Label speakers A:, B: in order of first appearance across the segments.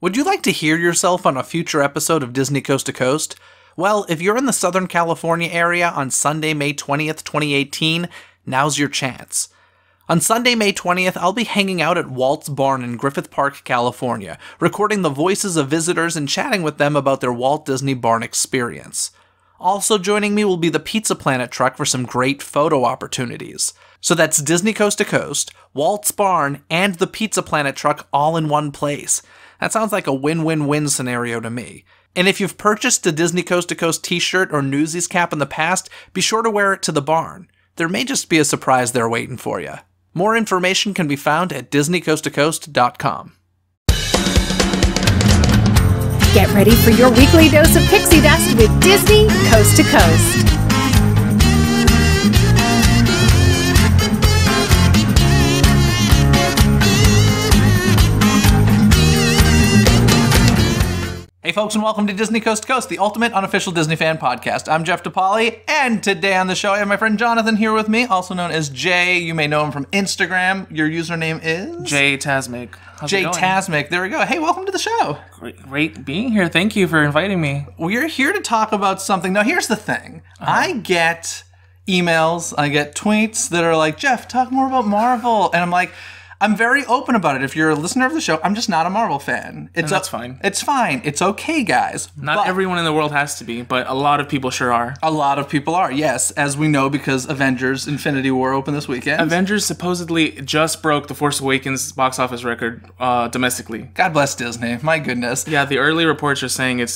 A: Would you like to hear yourself on a future episode of Disney Coast to Coast? Well, if you're in the Southern California area on Sunday, May 20th, 2018, now's your chance. On Sunday, May 20th, I'll be hanging out at Walt's Barn in Griffith Park, California, recording the voices of visitors and chatting with them about their Walt Disney Barn experience. Also joining me will be the Pizza Planet truck for some great photo opportunities. So that's Disney Coast to Coast, Walt's Barn, and the Pizza Planet truck all in one place. That sounds like a win-win-win scenario to me. And if you've purchased a Disney Coast to Coast t-shirt or Newsies cap in the past, be sure to wear it to the barn. There may just be a surprise there waiting for you. More information can be found at DisneyCoastToCoast.com.
B: Get ready for your weekly dose of pixie dust with Disney Coast to Coast.
A: Hey folks, and welcome to Disney Coast to Coast, the ultimate unofficial Disney fan podcast. I'm Jeff DePaoli, and today on the show I have my friend Jonathan here with me, also known as Jay. You may know him from Instagram. Your username is?
C: Jay Tasmic.
A: Jay Tasmic. There we go. Hey, welcome to the show.
C: Great being here. Thank you for inviting me.
A: We're here to talk about something. Now, here's the thing. I get emails, I get tweets that are like, Jeff, talk more about Marvel. And I'm like, I'm very open about it. If you're a listener of the show, I'm just not a Marvel fan.
C: That's fine.
A: It's fine. It's okay, guys.
C: Not everyone in the world has to be, but a lot of people sure are.
A: A lot of people are, yes. As we know, because Avengers Infinity War opened this weekend.
C: Avengers supposedly just broke the Force Awakens box office record domestically.
A: God bless Disney. My goodness.
C: Yeah, the early reports are saying it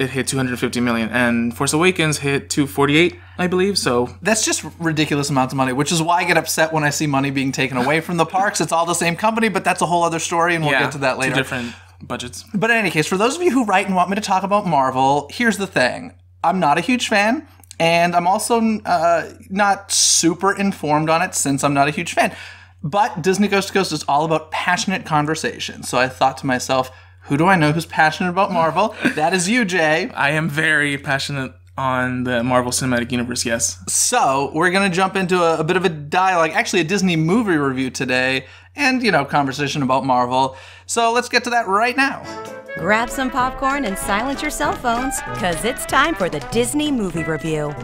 C: hit 250 million, and Force Awakens hit 248, I believe, so...
A: That's just ridiculous amounts of money, which is why I get upset when I see money being taken away from the parks. It's all the same company, but that's a whole other story, and we'll get to that later.
C: Two different budgets.
A: But in any case, for those of you who write and want me to talk about Marvel, here's the thing. I'm not a huge fan, and I'm also not super informed on it since I'm not a huge fan. But Disney Coast to Coast is all about passionate conversation, so I thought to myself, who do I know who's passionate about Marvel? That is you, Jay.
C: I am very passionate on the Marvel Cinematic Universe, yes.
A: So, we're going to jump into a bit of a dialogue, actually a Disney movie review today, and, conversation about Marvel. So, let's get to that right now.
B: Grab some popcorn and silence your cell phones, because it's time for the Disney movie review.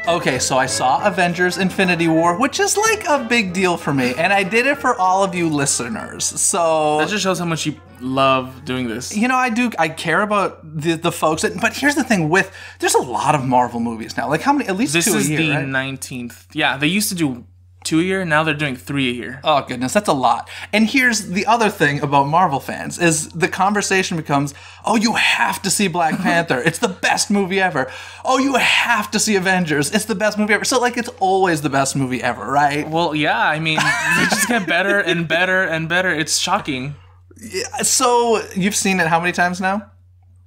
A: Okay, so I saw Avengers Infinity War, which is like a big deal for me, and I did it for all of you listeners, so...
C: That just shows how much you love doing this.
A: I do. I care about the folks, but here's the thing there's a lot of Marvel movies now. Like how many? At least
C: this
A: 2 a year,
C: This is the
A: right?
C: 19th. Yeah, they used to do 2 a year, now they're doing 3 a year.
A: Oh, goodness, that's a lot. And here's the other thing about Marvel fans, is the conversation becomes, oh, you have to see Black Panther. It's the best movie ever. Oh, you have to see Avengers. It's the best movie ever. So, it's always the best movie ever, right?
C: Well, yeah, I mean, they just get better and better and better. It's shocking.
A: Yeah, so, you've seen it how many times now?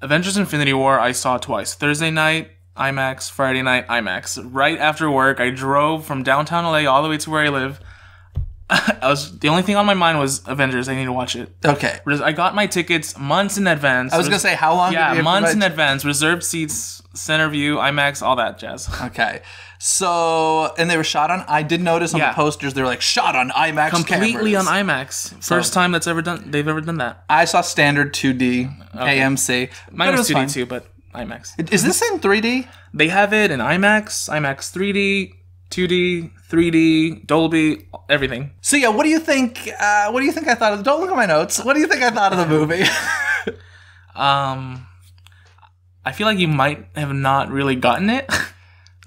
C: Avengers Infinity War, I saw twice. Thursday night, IMAX, Friday night, IMAX. Right after work, I drove from downtown LA all the way to where I live. The only thing on my mind was Avengers. I need to watch it.
A: Okay.
C: I got my tickets months in advance.
A: I was going to say, how long did you have
C: months in advance. Reserved seats, center view, IMAX, all that jazz.
A: Okay. So, and they were shot on, I did notice on the posters, they were like, shot on IMAX
C: Completely
A: cameras.
C: on IMAX. First time they've ever done that.
A: I saw standard 2D, AMC.
C: Mine was 2D too, but IMAX.
A: Is this in 3D?
C: They have it in IMAX, IMAX 3D, 2D, 3D, Dolby, everything.
A: So yeah, what do you think I thought of, don't look at my notes, what do you think I thought of the movie?
C: I feel like you might have not really gotten it.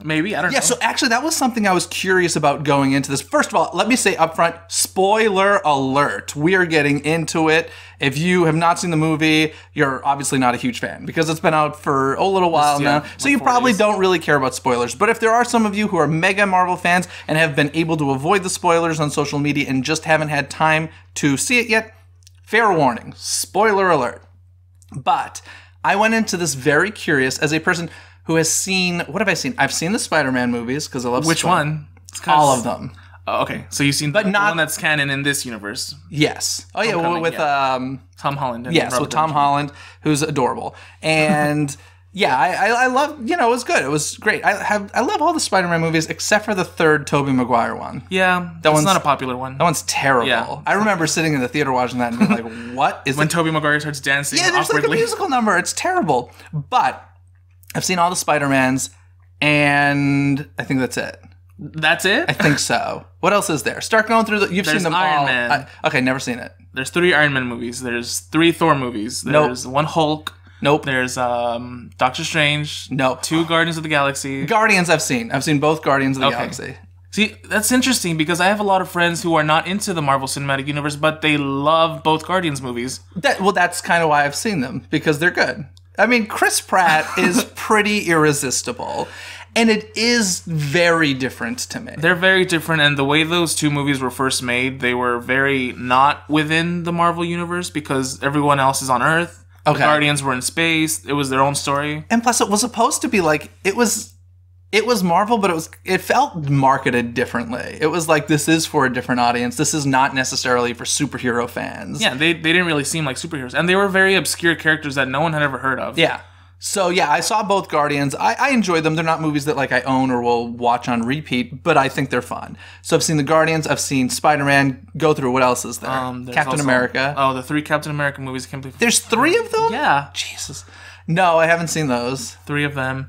C: Maybe, I don't know.
A: Yeah, so actually that was something I was curious about going into this. First of all, let me say up front, spoiler alert. We are getting into it. If you have not seen the movie, you're obviously not a huge fan because it's been out for a little while now. So you probably don't really care about spoilers. But if there are some of you who are mega Marvel fans and have been able to avoid the spoilers on social media and just haven't had time to see it yet, fair warning, spoiler alert. But I went into this very curious as a person who has seen, what have I seen? I've seen the Spider-Man movies because I love
C: Which one?
A: All of them.
C: Oh, okay, so you've seen the one that's canon in this universe.
A: Yes. Oh yeah, with
C: Tom Holland. And
A: yes,
C: Robert
A: with Tom Holland, who's adorable. And Yeah, I love, it was good. It was great. I love all the Spider-Man movies except for the third Tobey Maguire one.
C: Yeah, that's not a popular one.
A: That one's terrible.
C: Yeah.
A: I remember sitting in the theater watching that and being like, what is
C: when Tobey Maguire starts dancing
A: Yeah, there's
C: awkwardly.
A: like a musical number. It's terrible. But I've seen all the Spider-Mans, and I think that's it.
C: That's it?
A: I think so. What else is there? Start going through You've seen them
C: Iron
A: all.
C: Man.
A: Okay, never seen it.
C: There's 3 Iron Man movies. There's 3 Thor movies. There's 1 Hulk.
A: Nope.
C: There's Doctor Strange.
A: Nope.
C: 2 Guardians of the Galaxy.
A: Guardians I've seen. I've seen both Guardians of the Galaxy.
C: See, that's interesting because I have a lot of friends who are not into the Marvel Cinematic Universe, but they love both Guardians movies.
A: That's kind of why I've seen them, because they're good. I mean, Chris Pratt is pretty irresistible, and it is very different to me.
C: They're very different, and the way those 2 movies were first made, they were very not within the Marvel Universe because everyone else is on Earth.
A: Okay.
C: The Guardians were in space. It was their own story.
A: And plus, it was supposed to be like, it was Marvel, but it felt marketed differently. It was like, this is for a different audience. This is not necessarily for superhero fans.
C: Yeah, they didn't really seem like superheroes. And they were very obscure characters that no one had ever heard of.
A: Yeah. So, yeah, I saw both Guardians. I enjoyed them. They're not movies that, like, I own or will watch on repeat, but I think they're fun. So I've seen the Guardians. I've seen Spider-Man. Go through. What else is there? Captain America.
C: Oh, the 3 Captain America movies. I can't believe
A: There's 3 of them?
C: Yeah.
A: Jesus. No, I haven't seen those.
C: 3 of them.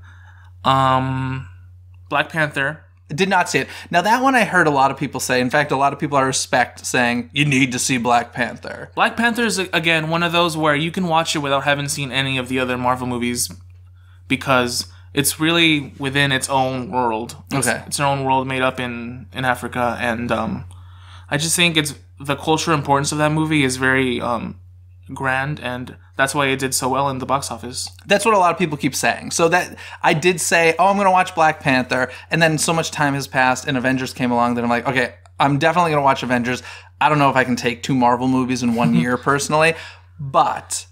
C: Black Panther.
A: Did not see it. Now, that one I heard a lot of people say. In fact, a lot of people I respect saying, you need to see Black Panther.
C: Black Panther is, again, one of those where you can watch it without having seen any of the other Marvel movies because it's really within its own world. It's its own world made up in Africa. And I just think the cultural importance of that movie is very grand, and that's why it did so well in the box office.
A: That's what a lot of people keep saying. So that I did say, I'm going to watch Black Panther, and then so much time has passed and Avengers came along that I'm like, okay, I'm definitely going to watch Avengers. I don't know if I can take 2 Marvel movies in 1 year personally, but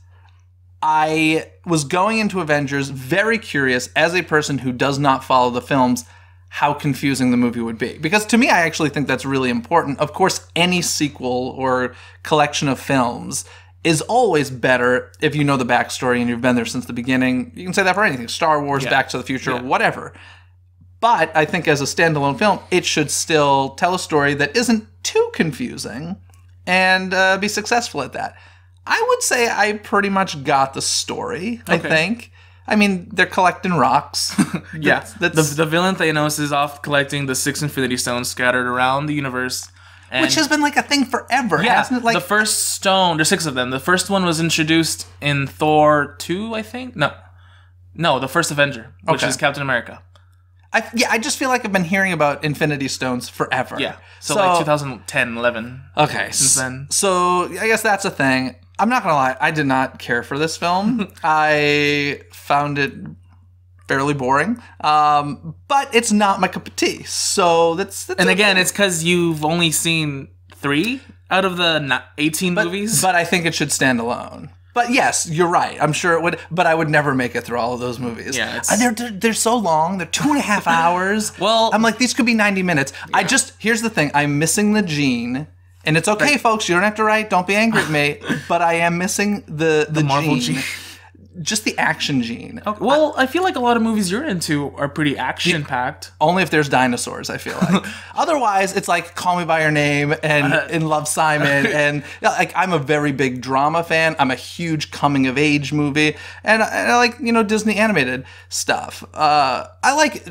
A: I was going into Avengers very curious as a person who does not follow the films how confusing the movie would be. Because to me, I actually think that's really important. Of course, any sequel or collection of films is always better if you know the backstory and you've been there since the beginning. You can say that for anything. Star Wars, Back to the Future, whatever. But I think as a standalone film, it should still tell a story that isn't too confusing and be successful at that. I would say I pretty much got the story, I think. I mean, they're collecting rocks.
C: That's the villain Thanos is off collecting the 6 Infinity Stones scattered around the universe.
A: Which has been like a thing forever, hasn't it? Like
C: the first stone, there's 6 of them. The first one was introduced in Thor 2, I think? No, the first Avenger, which is Captain America.
A: I just feel like I've been hearing about Infinity Stones forever.
C: Yeah, so like 2010, 11.
A: Okay.
C: Since then.
A: So I guess that's a thing. I'm not going to lie, I did not care for this film. I found it fairly boring, but it's not my cup of tea. So that's
C: and again, it's because you've only seen 3 out of the 18 movies.
A: But I think it should stand alone. But yes, you're right. I'm sure it would, but I would never make it through all of those movies.
C: Yeah,
A: they're so long. They're 2.5 hours.
C: Well,
A: I'm like, these could be 90 minutes. Yeah. Here's the thing. I'm missing the gene. And it's okay, folks. You don't have to write. Don't be angry at me. But I am missing the
C: Marvel gene.
A: Just the action gene.
C: Okay. Well, I feel like a lot of movies you're into are pretty action-packed.
A: Only if there's dinosaurs, I feel like. Otherwise, it's like Call Me By Your Name and In Love, Simon. And like, I'm a very big drama fan. I'm a huge coming-of-age movie. And I like, Disney animated stuff. I like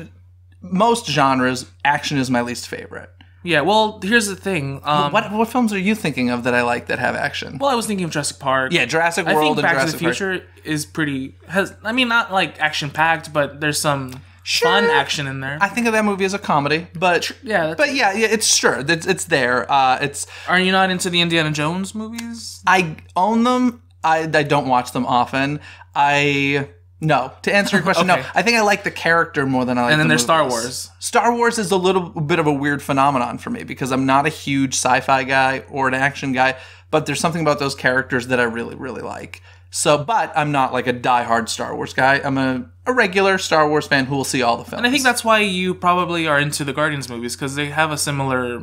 A: most genres. Action is my least favorite.
C: Yeah, well, here's the thing.
A: What films are you thinking of that I like that have action?
C: Well, I was thinking of Jurassic Park.
A: Yeah, Jurassic World.
C: I think Back
A: Jurassic
C: to the Future is pretty. Not like action packed, but there's some fun action in there.
A: I think of that movie as a comedy, but it's there.
C: Are you not into the Indiana Jones movies?
A: I own them. I don't watch them often. No. To answer your question,
C: Okay.
A: no. I think I like the character more than I like the movies.
C: And then there's Star Wars.
A: Star Wars is a little bit of a weird phenomenon for me because I'm not a huge sci-fi guy or an action guy, but there's something about those characters that I really, really like. So, but I'm not like a diehard Star Wars guy. I'm a regular Star Wars fan who will see all the films.
C: And I think that's why you probably are into the Guardians movies because they have a similar...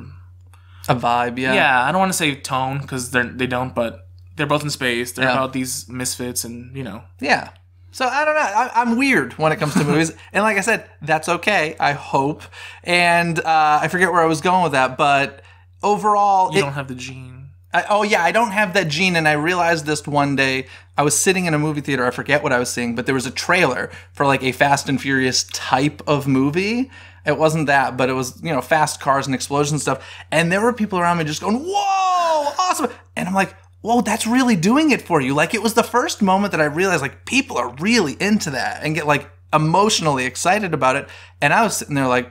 A: A vibe, yeah.
C: Yeah, I don't want to say tone because they don't, but they're both in space. They're about these misfits and,
A: Yeah. So I don't know. I'm weird when it comes to movies. And like I said, that's okay, I hope. And I forget where I was going with that, but overall...
C: You don't have the gene.
A: I don't have that gene, and I realized this one day. I was sitting in a movie theater, I forget what I was seeing, but there was a trailer for like a Fast and Furious type of movie. It wasn't that, but it was, fast cars and explosions and stuff. And there were people around me just going, whoa, awesome. And I'm like, whoa, that's really doing it for you. Like, it was the first moment that I realized, like, people are really into that and get, like, emotionally excited about it. And I was sitting there, like,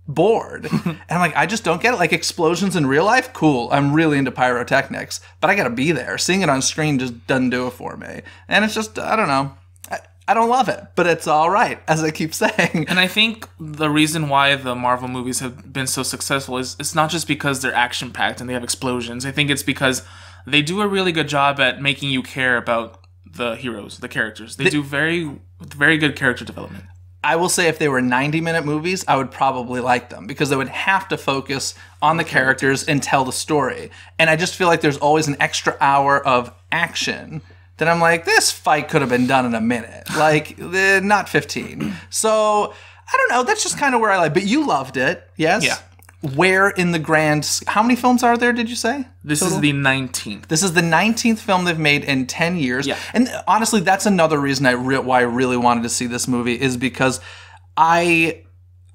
A: bored. And I'm like, I just don't get it. Like, explosions in real life? Cool. I'm really into pyrotechnics. But I gotta be there. Seeing it on screen just doesn't do it for me. And it's just, I don't know. I don't love it, but it's all right, as I keep saying.
C: And I think the reason why the Marvel movies have been so successful is it's not just because they're action-packed and they have explosions. I think it's because they do a really good job at making you care about the heroes, the characters. They do very, very good character development.
A: I will say if they were 90-minute movies, I would probably like them because they would have to focus on the characters and tell the story. And I just feel like there's always an extra hour of action that I'm like, this fight could have been done in a minute. Like, not 15. So, I don't know. That's just kind of where I like. But you loved it, yes?
C: Yeah.
A: Where in the grand... How many films are there, did you say?
C: This total? Is the 19th.
A: This is the 19th film they've made in 10 years.
C: Yeah.
A: And honestly, that's another reason why I really wanted to see this movie is because I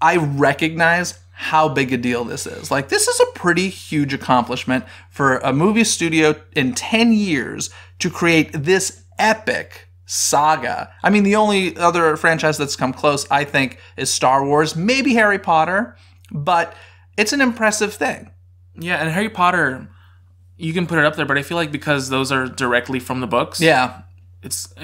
A: recognize how big a deal this is. Like, this is a pretty huge accomplishment for a movie studio in 10 years to create this epic saga. I mean, the only other franchise that's come close, I think, is Star Wars, maybe Harry Potter, but it's an impressive thing.
C: Yeah, and Harry Potter, you can put it up there, but I feel like because those are directly from the books,
A: yeah,
C: it's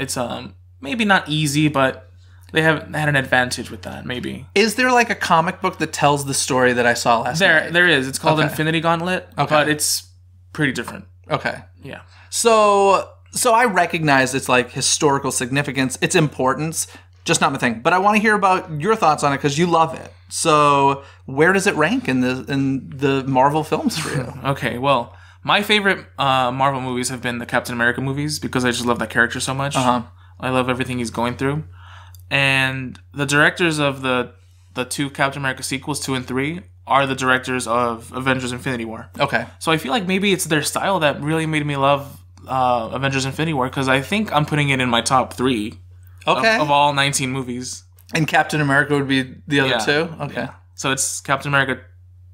C: maybe not easy, but they have had an advantage with that, maybe.
A: Is there like a comic book that tells the story that I saw last night?
C: There is. It's called
A: Okay.
C: Infinity Gauntlet, but it's pretty different.
A: Okay.
C: Yeah.
A: So I recognize its like historical significance, its importance, just not my thing. But I want to hear about your thoughts on it because you love it. So where does it rank in the Marvel films for you?
C: Okay, well, my favorite Marvel movies have been the Captain America movies because I just love that character so much.
A: Uh-huh.
C: I love everything he's going through. And the directors of the two Captain America sequels, 2 and 3, are the directors of Avengers Infinity War.
A: Okay.
C: So I feel like maybe it's their style that really made me love Avengers Infinity War because I think I'm putting it in my top 3 of all 19 movies.
A: And Captain America would be the other two? Okay.
C: Yeah. So it's Captain America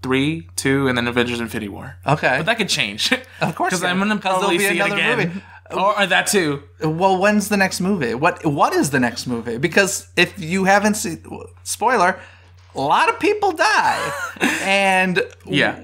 C: 3, 2, and then Avengers Infinity War.
A: Okay.
C: But that could change.
A: Of course.
C: Because I'm going to probably see it again. Movie. Or that too.
A: Well, when's the next movie? What is the next movie? Because if you haven't seen... Spoiler, a lot of people die. And...
C: Yeah.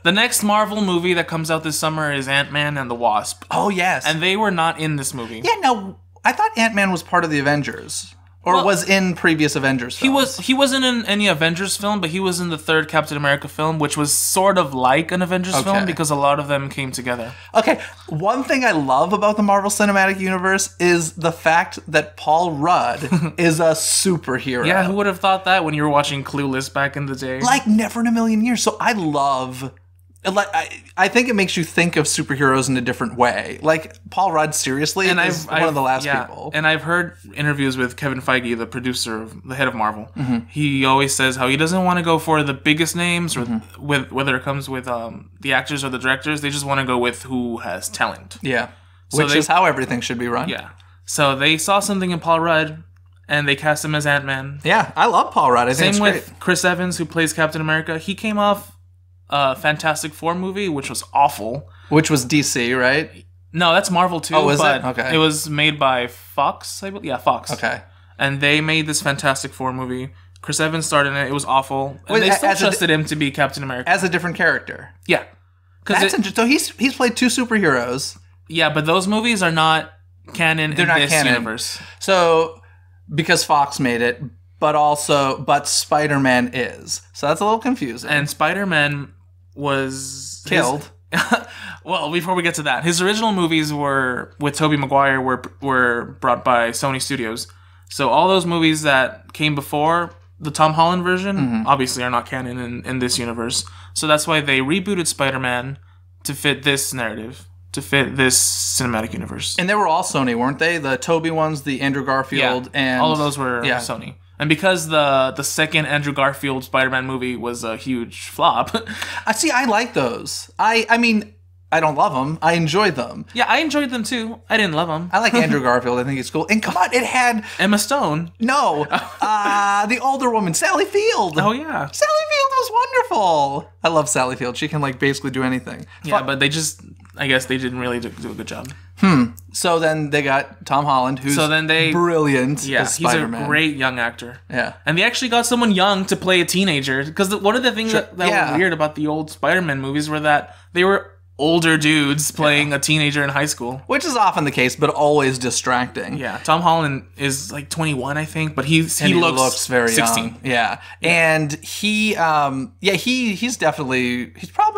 C: The next Marvel movie that comes out this summer is Ant-Man and the Wasp.
A: Oh, yes.
C: And they were not in this movie.
A: Yeah, no, I thought Ant-Man was part of the Avengers. Or was in previous Avengers films.
C: He wasn't in any Avengers film, but he was in the third Captain America film, which was sort of like an Avengers film because a lot of them came together.
A: Okay, one thing I love about the Marvel Cinematic Universe is the fact that Paul Rudd is a superhero.
C: Yeah, who would have thought that when you were watching Clueless back in the day?
A: Like, never in a million years. So I love... Like, I think it makes you think of superheroes in a different way. Like, Paul Rudd, seriously, is one of the last people.
C: And I've heard interviews with Kevin Feige, the producer, the head of Marvel. Mm-hmm. He always says how he doesn't want to go for the biggest names, or whether it comes with the actors or the directors. They just want to go with who has talent.
A: Yeah, which is how everything should be run.
C: Yeah. So they saw something in Paul Rudd, and they cast him as Ant-Man.
A: Yeah, I love Paul Rudd. I think
C: Same
A: it's
C: with Chris Evans, who plays Captain America. He came off Fantastic Four movie, which was awful.
A: Which was DC, right?
C: No, that's Marvel too.
A: Oh, was it? Okay.
C: It was made by Fox, I believe. Yeah, Fox.
A: Okay.
C: And they made this Fantastic Four movie. Chris Evans starred in it. It was awful. And they still trusted him to be Captain America.
A: As a different character.
C: Yeah.
A: That's interesting. So he's played 2 superheroes.
C: Yeah, but those movies are not canon in this universe.
A: So, because Fox made it, but Spider-Man is. So that's a little confusing.
C: And Spider-Man was
A: killed.
C: Well, before we get to that, his original movies were with Tobey Maguire were brought by Sony Studios. So all those movies that came before the Tom Holland version obviously are not canon in this universe. So that's why they rebooted Spider-Man to fit this narrative. to fit this cinematic universe.
A: And they were all Sony, weren't they? The Tobey ones, the Andrew Garfield, and
C: all of those were Sony. And because the second Andrew Garfield Spider-Man movie was a huge flop.
A: I like those. I mean, I don't love them. I enjoy them.
C: Yeah, I enjoyed them too. I didn't love them.
A: I like Andrew Garfield. I think he's cool. And come on, it had
C: Emma Stone.
A: No, the older woman, Sally Field.
C: Oh yeah,
A: Sally Field was wonderful. I love Sally Field. She can like basically do anything.
C: But they just, I guess they didn't really do a good job.
A: So then they got Tom Holland, who's brilliant as Spider-Man.
C: He's a great young actor.
A: Yeah.
C: And they actually got someone young to play a teenager. Because one of the things that were weird about the old Spider-Man movies were that they were older dudes playing a teenager in high school.
A: Which is often the case, but always distracting.
C: Yeah. Tom Holland is like 21, I think, but he looks
A: very
C: 16.
A: young. Yeah. And he's probably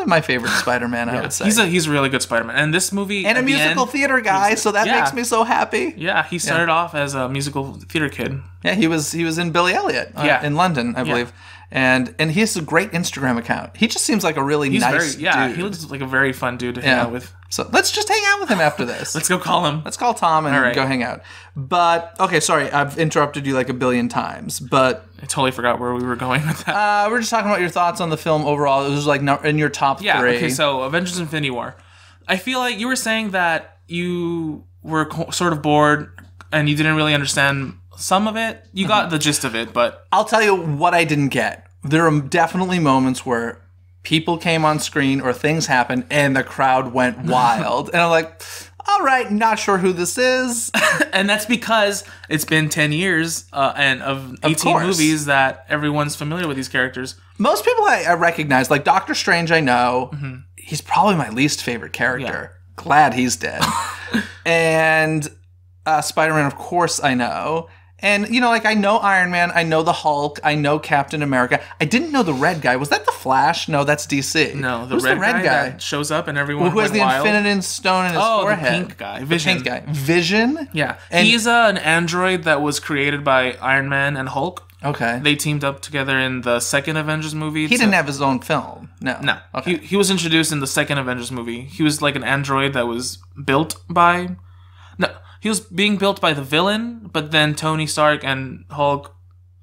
A: my favorite Spider-Man, I would say.
C: He's a really good Spider-Man. And this movie...
A: And a musical theater guy, so that makes me so happy.
C: Yeah, he started off as a musical theater kid.
A: Yeah, he was in Billy Elliot in London, I believe. And he has a great Instagram account. He just seems like a really nice dude.
C: He looks like a very fun dude to hang out with.
A: So let's just hang out with him after this.
C: Let's go call him.
A: Let's call Tom and go hang out. But, okay, sorry, I've interrupted you like a billion times, but...
C: I totally forgot where we were going with that.
A: We're just talking about your thoughts on the film overall. It was like in your top 3.
C: Okay, so Avengers Infinity War. I feel like you were saying that you were sort of bored and you didn't really understand some of it. You got the gist of it, but...
A: I'll tell you what I didn't get. There are definitely moments where people came on screen or things happened and the crowd went wild. And I'm like, all right, not sure who this is.
C: And that's because it's been 10 years and of 18 movies that everyone's familiar with these characters.
A: Most people I recognize, like Doctor Strange, I know. He's probably my least favorite character. Yeah. Glad he's dead. And Spider-Man, of course, I know. And, you know, like, I know Iron Man, I know the Hulk, I know Captain America. I didn't know the red guy. Was that the Flash? No, that's DC.
C: No, the red guy that shows up and everyone
A: who has the
C: wild.
A: Infinity Stone in his forehead.
C: The pink guy. Vision.
A: The pink guy. Vision?
C: Yeah. And he's an android that was created by Iron Man and Hulk.
A: Okay.
C: They teamed up together in the second Avengers movie.
A: He didn't have his own film. No.
C: No.
A: Okay.
C: He was introduced in the second Avengers movie. He was like an android that was built by... No. He was being built by the villain, but then Tony Stark and Hulk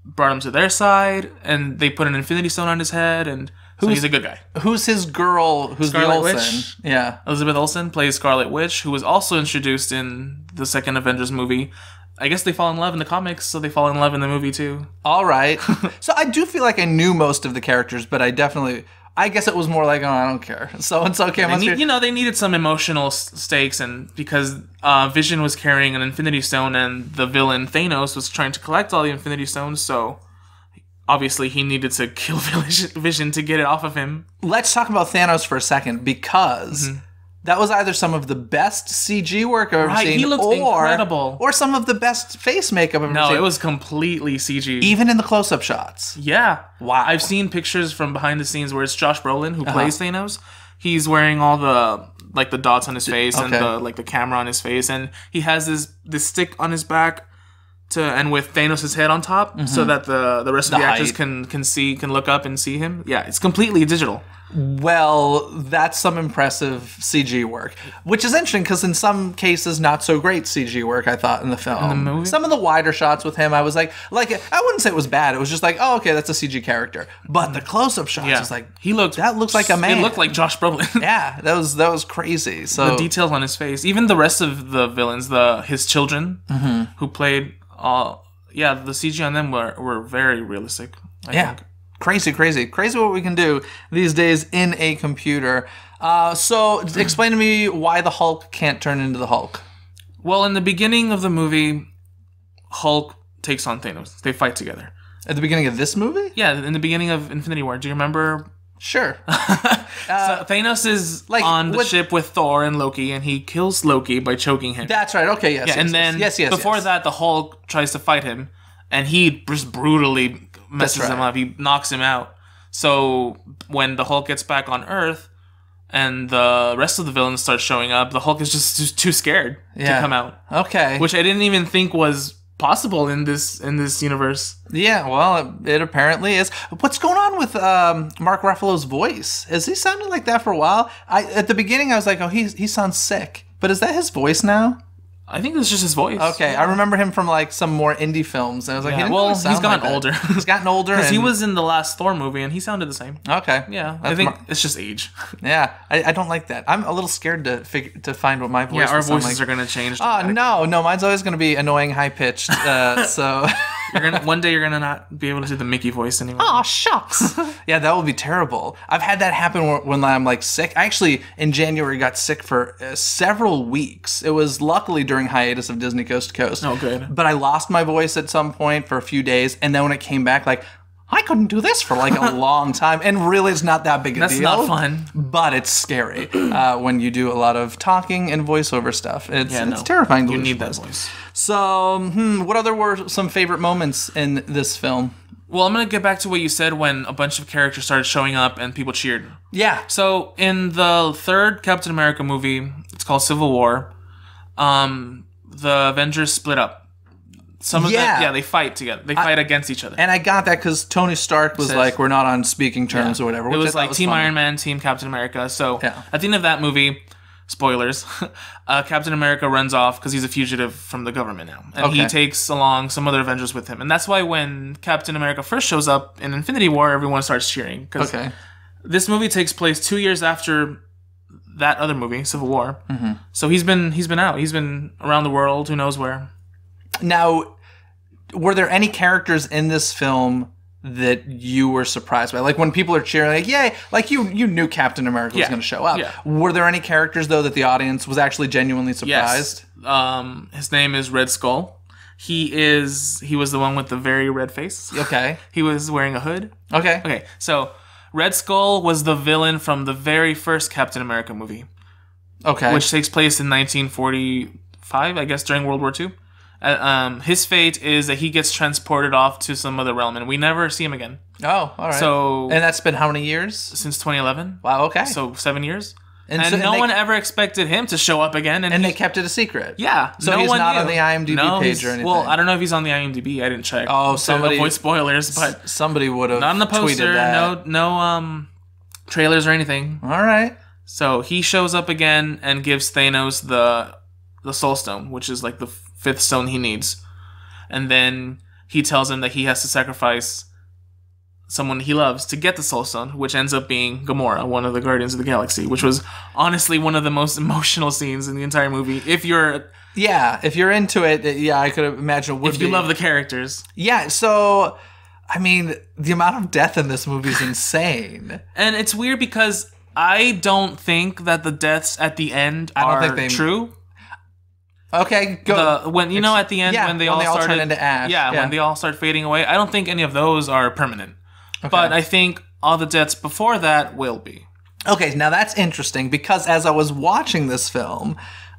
C: brought him to their side, and they put an Infinity Stone on his head, and so he's a good guy.
A: Who's his girl? Who's
C: Scarlet
A: the Olsen?
C: Witch?
A: Yeah.
C: Elizabeth Olsen plays Scarlet Witch, who was also introduced in the second Avengers movie. I guess they fall in love in the comics, so they fall in love in the movie too.
A: All right. So I do feel like I knew most of the characters, but I guess it was more like, oh, I don't care. So it's okay.
C: They needed some emotional stakes, and because Vision was carrying an Infinity Stone, and the villain Thanos was trying to collect all the Infinity Stones, so obviously he needed to kill Vision to get it off of him.
A: Let's talk about Thanos for a second, because that was either some of the best CG work I've ever seen,
C: he looked incredible,
A: or some of the best face makeup I've ever seen.
C: No, it was completely CG.
A: Even in the close-up shots.
C: Yeah.
A: Wow.
C: I've seen pictures from behind the scenes where it's Josh Brolin who plays Thanos. He's wearing all the dots on his face and the camera on his face, and he has this stick on his back and with Thanos' head on top, so that the rest of the actors can look up and see him. Yeah, it's completely digital.
A: Well, that's some impressive CG work, which is interesting because in some cases, not so great CG work, I thought, in the film.
C: In the movie?
A: Some of the wider shots with him, I was like, I wouldn't say it was bad. It was just like, oh, okay, that's a CG character. But the close-up shots, was like, that looks like a man.
C: It looked like Josh Brolin.
A: Yeah, that was crazy. So
C: the details on his face, even the rest of the villains, his children, who played, the CG on them were very realistic. I think.
A: Crazy what we can do these days in a computer. So explain to me why the Hulk can't turn into the Hulk.
C: Well, in the beginning of the movie, Hulk takes on Thanos. They fight together.
A: At the beginning of this movie?
C: Yeah, in the beginning of Infinity War. Do you remember?
A: Sure.
C: So Thanos is on the ship with Thor and Loki, and he kills Loki by choking him.
A: That's right. Okay, yes.
C: Yeah, and then before that, the Hulk tries to fight him, and he just brutally messes him up. He knocks him out. So when the Hulk gets back on Earth and the rest of the villains start showing up, the Hulk is just too scared to come out.
A: Okay.
C: Which I didn't even think was possible in this universe.
A: Yeah, well, it apparently is. What's going on with Mark Ruffalo's voice? Has he sounded like that for a while? At the beginning, I was like, oh, he sounds sick. But is that his voice now?
C: I think it's just his voice.
A: Okay, I remember him from like some more indie films, and I was like, he didn't really sound
C: he's gotten
A: like
C: older.
A: He's gotten older,
C: because he was in the last Thor movie, and he sounded the same.
A: Okay,
C: Yeah, I think it's just age.
A: Yeah, I don't like that. I'm a little scared to find what my voice.
C: Yeah, our
A: will sound
C: voices
A: like.
C: are gonna change.
A: Oh no, mine's always gonna be annoying, high pitched. So.
C: One day you're gonna not be able to do the Mickey voice anymore.
A: Oh, shucks. Yeah, that would be terrible. I've had that happen when I'm like sick. I actually, in January, got sick for several weeks. It was luckily during hiatus of Disney Coast to Coast.
C: Oh, good.
A: But I lost my voice at some point for a few days, and then when it came back, like, I couldn't do this for like a long time. And really, it's not that big a deal.
C: That's not fun.
A: But it's scary when you do a lot of talking and voiceover stuff. It's terrifying to
C: You
A: lose
C: need
A: your
C: that
A: voice.
C: voice.
A: So, what other were some favorite moments in this film?
C: Well, I'm gonna get back to what you said when a bunch of characters started showing up and people cheered.
A: Yeah.
C: So in the third Captain America movie, it's called Civil War. The Avengers split up. Some of them, they fight together. They fight against each other.
A: And I got that because Tony Stark was like, we're not on speaking terms or whatever.
C: It was like Team Iron Man, Team Captain America. So at the end of that movie, spoilers, Captain America runs off because he's a fugitive from the government now. And he takes along some other Avengers with him. And that's why when Captain America first shows up in Infinity War, everyone starts cheering. Because this movie takes place 2 years after that other movie, Civil War. Mm-hmm. So he's been out. He's been around the world, who knows where. Now,
A: were there any characters in this film that you were surprised by? Like when people are cheering, like, yay, like you knew Captain America was going to show up. Yeah. Were there any characters, though, that the audience was actually genuinely surprised?
C: Yes. His name is Red Skull. He was the one with the very red face.
A: Okay.
C: He was wearing a hood.
A: Okay.
C: So Red Skull was the villain from the very first Captain America movie.
A: Okay.
C: Which takes place in 1945, I guess, during World War II. His fate is that he gets transported off to some other realm, and we never see him again.
A: Oh, all right.
C: And
A: that's been how many years?
C: Since 2011.
A: Wow, okay.
C: So 7 years.
A: And
C: no one ever expected him to show up again. And
A: they kept it a secret.
C: Yeah.
A: So he's not on the IMDb page or anything.
C: Well, I don't know if he's on the IMDb. I didn't check.
A: Oh, somebody...
C: To avoid spoilers, but...
A: Somebody would have tweeted that.
C: Not on the poster, no trailers or anything.
A: All right.
C: So he shows up again and gives Thanos the Soul Stone, which is like the fifth stone he needs. And then he tells him that he has to sacrifice someone he loves to get the Soul Stone, which ends up being Gamora, one of the Guardians of the Galaxy, which was honestly one of the most emotional scenes in the entire movie. If you're into it, I could imagine it would be. If you love the characters.
A: Yeah, so, I mean, the amount of death in this movie is insane.
C: And it's weird because I don't think that the deaths at the end are true.
A: Okay, go.
C: At the end when they all
A: turn into ash.
C: Yeah, when they all start fading away. I don't think any of those are permanent. Okay. But I think all the deaths before that will be.
A: Okay, now that's interesting because as I was watching this film,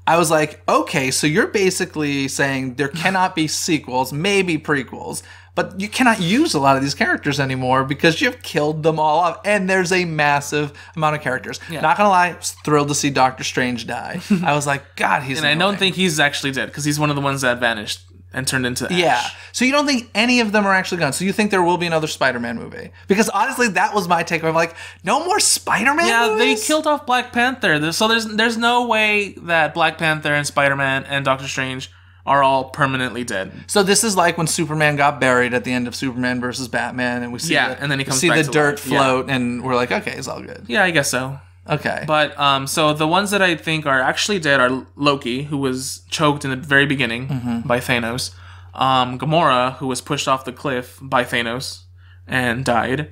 A: I was like, okay, so you're basically saying there cannot be sequels, maybe prequels, but you cannot use a lot of these characters anymore because you've killed them all off, and there's a massive amount of characters. Yeah. Not gonna lie, I was thrilled to see Doctor Strange die. I was like, God, he's
C: And annoying. I don't think he's actually dead because he's one of the ones that vanished and turned into ash.
A: Yeah. So you don't think any of them are actually gone. So you think there will be another Spider-Man movie? Because honestly, that was my takeaway. I'm like, no more Spider-Man movies?
C: They killed off Black Panther. So there's no way that Black Panther and Spider-Man and Doctor Strange are all permanently dead.
A: So this is like when Superman got buried at the end of Superman versus Batman, and we see
C: and then he comes back
A: the dirt float, and we're like, okay, it's all good.
C: Yeah, I guess so.
A: Okay.
C: But so the ones that I think are actually dead are Loki, who was choked in the very beginning by Thanos. Gamora, who was pushed off the cliff by Thanos and died.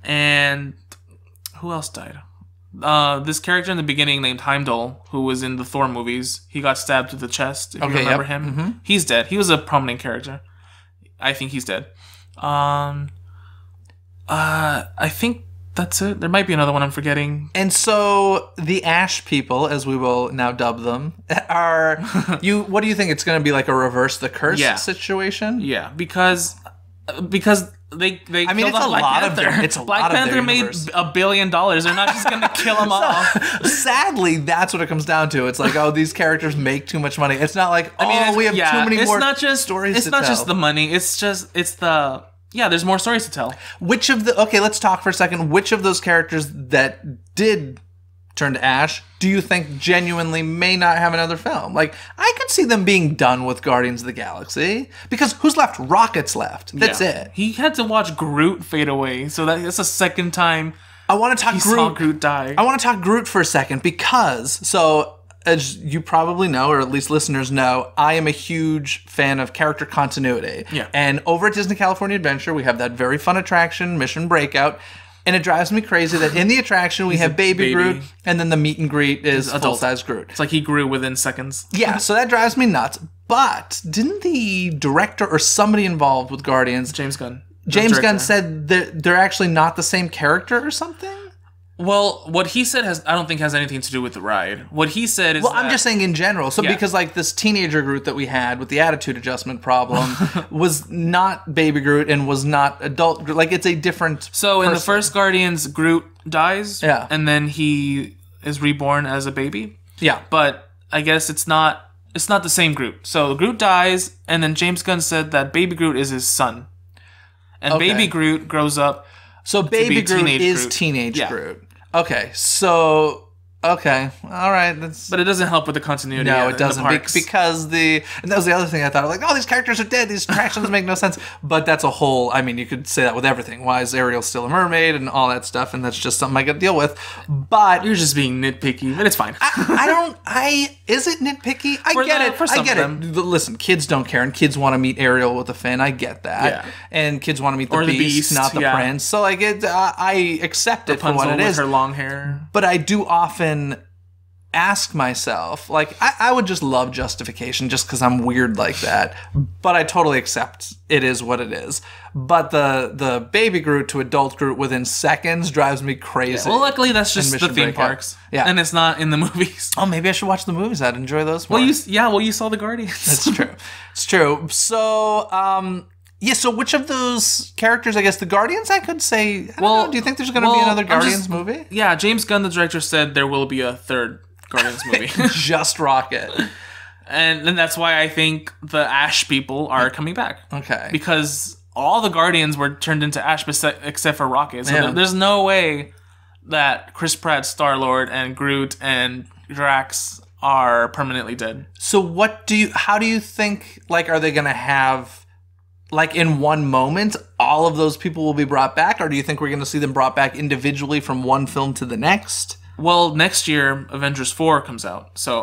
C: And who else died? This character in the beginning named Heimdall, who was in the Thor movies, he got stabbed to the chest, if you remember him. Mm-hmm. He's dead. He was a prominent character. I think he's dead. I think that's it. There might be another one I'm forgetting.
A: And so the Ash people, as we will now dub them, are what do you think? It's going to be like a reverse the curse situation?
C: Yeah, because They
A: I mean,
C: killed
A: it's a
C: Black
A: lot
C: Panther.
A: of their, it's a
C: Black
A: lot
C: Panther
A: of their
C: made
A: universe.
C: $1 billion. They're not just gonna kill them all.
A: Sadly, that's what it comes down to. It's like, oh, these characters make too much money. It's not like, we have too many more stories to tell.
C: It's not just the money. It's the there's more stories to tell.
A: Let's talk for a second. Which of those characters that did turn to ash do you think genuinely may not have another film? Like, I could see them being done with Guardians of the Galaxy, because who's left? Rocket's left. That's it.
C: He had to watch Groot fade away, so that's the second time
A: I want to talk
C: saw Groot die.
A: I want to talk Groot for a second, because as you probably know, or at least listeners know, I am a huge fan of character continuity.
C: Yeah.
A: And over at Disney California Adventure, we have that very fun attraction, Mission Breakout. And it drives me crazy that in the attraction we have baby Groot, and then the meet and greet is full-size Groot.
C: It's like he grew within seconds.
A: Yeah, so that drives me nuts. But didn't the director or somebody involved with Guardians,
C: James Gunn
A: said that they're actually not the same character or something?
C: Well, what he said I don't think has anything to do with the ride. What he said is
A: I'm just saying in general. So because like this teenager Groot that we had with the attitude adjustment problem was not baby Groot and was not adult Groot. Like, it's a different person.
C: In the first Guardians, Groot dies.
A: Yeah.
C: And then he is reborn as a baby.
A: Yeah.
C: But I guess it's not the same Groot. So Groot dies, and then James Gunn said that baby Groot is his son. And baby Groot grows up.
A: So baby Groot is teenage Groot. Okay, so Okay, all right.
C: But it doesn't help with the continuity.
A: No, it doesn't, because and that was the other thing I thought. Like, oh, these characters are dead. These attractions make no sense. But that's a whole. I mean, you could say that with everything. Why is Ariel still a mermaid and all that stuff? And that's just something I got to deal with. But
C: you're just being nitpicky, but it's fine.
A: Is it nitpicky? I get it. I get it. Listen, kids don't care, and kids want to meet Ariel with a fin. I get that. Yeah. And kids want to meet the beast, not the prince. So like, I accept it for what it is.
C: Her long hair.
A: But I do often ask myself, like, I would just love justification just because I'm weird like that, but I totally accept it is what it is. But the baby Groot to adult Groot within seconds drives me crazy.
C: Yeah, well, luckily that's just the theme parks. Yeah. And it's not in the movies.
A: Oh, maybe I should watch the movies. I'd enjoy those more.
C: Well, you saw the Guardians.
A: That's true. It's true. So, yeah, so which of those characters, I guess the Guardians, I could say, I don't know, do you think there's going to be another Guardians movie?
C: Yeah, James Gunn, the director, said there will be a third Guardians movie.
A: Just Rocket.
C: And that's why I think the Ash people are coming back.
A: Okay.
C: Because all the Guardians were turned into Ash except for Rocket. So there's no way that Chris Pratt, Star-Lord, and Groot and Drax are permanently dead.
A: So how do you think, like, are they going to have... Like, in one moment, all of those people will be brought back? Or do you think we're going to see them brought back individually from one film to the next?
C: Well, next year, Avengers 4 comes out. So,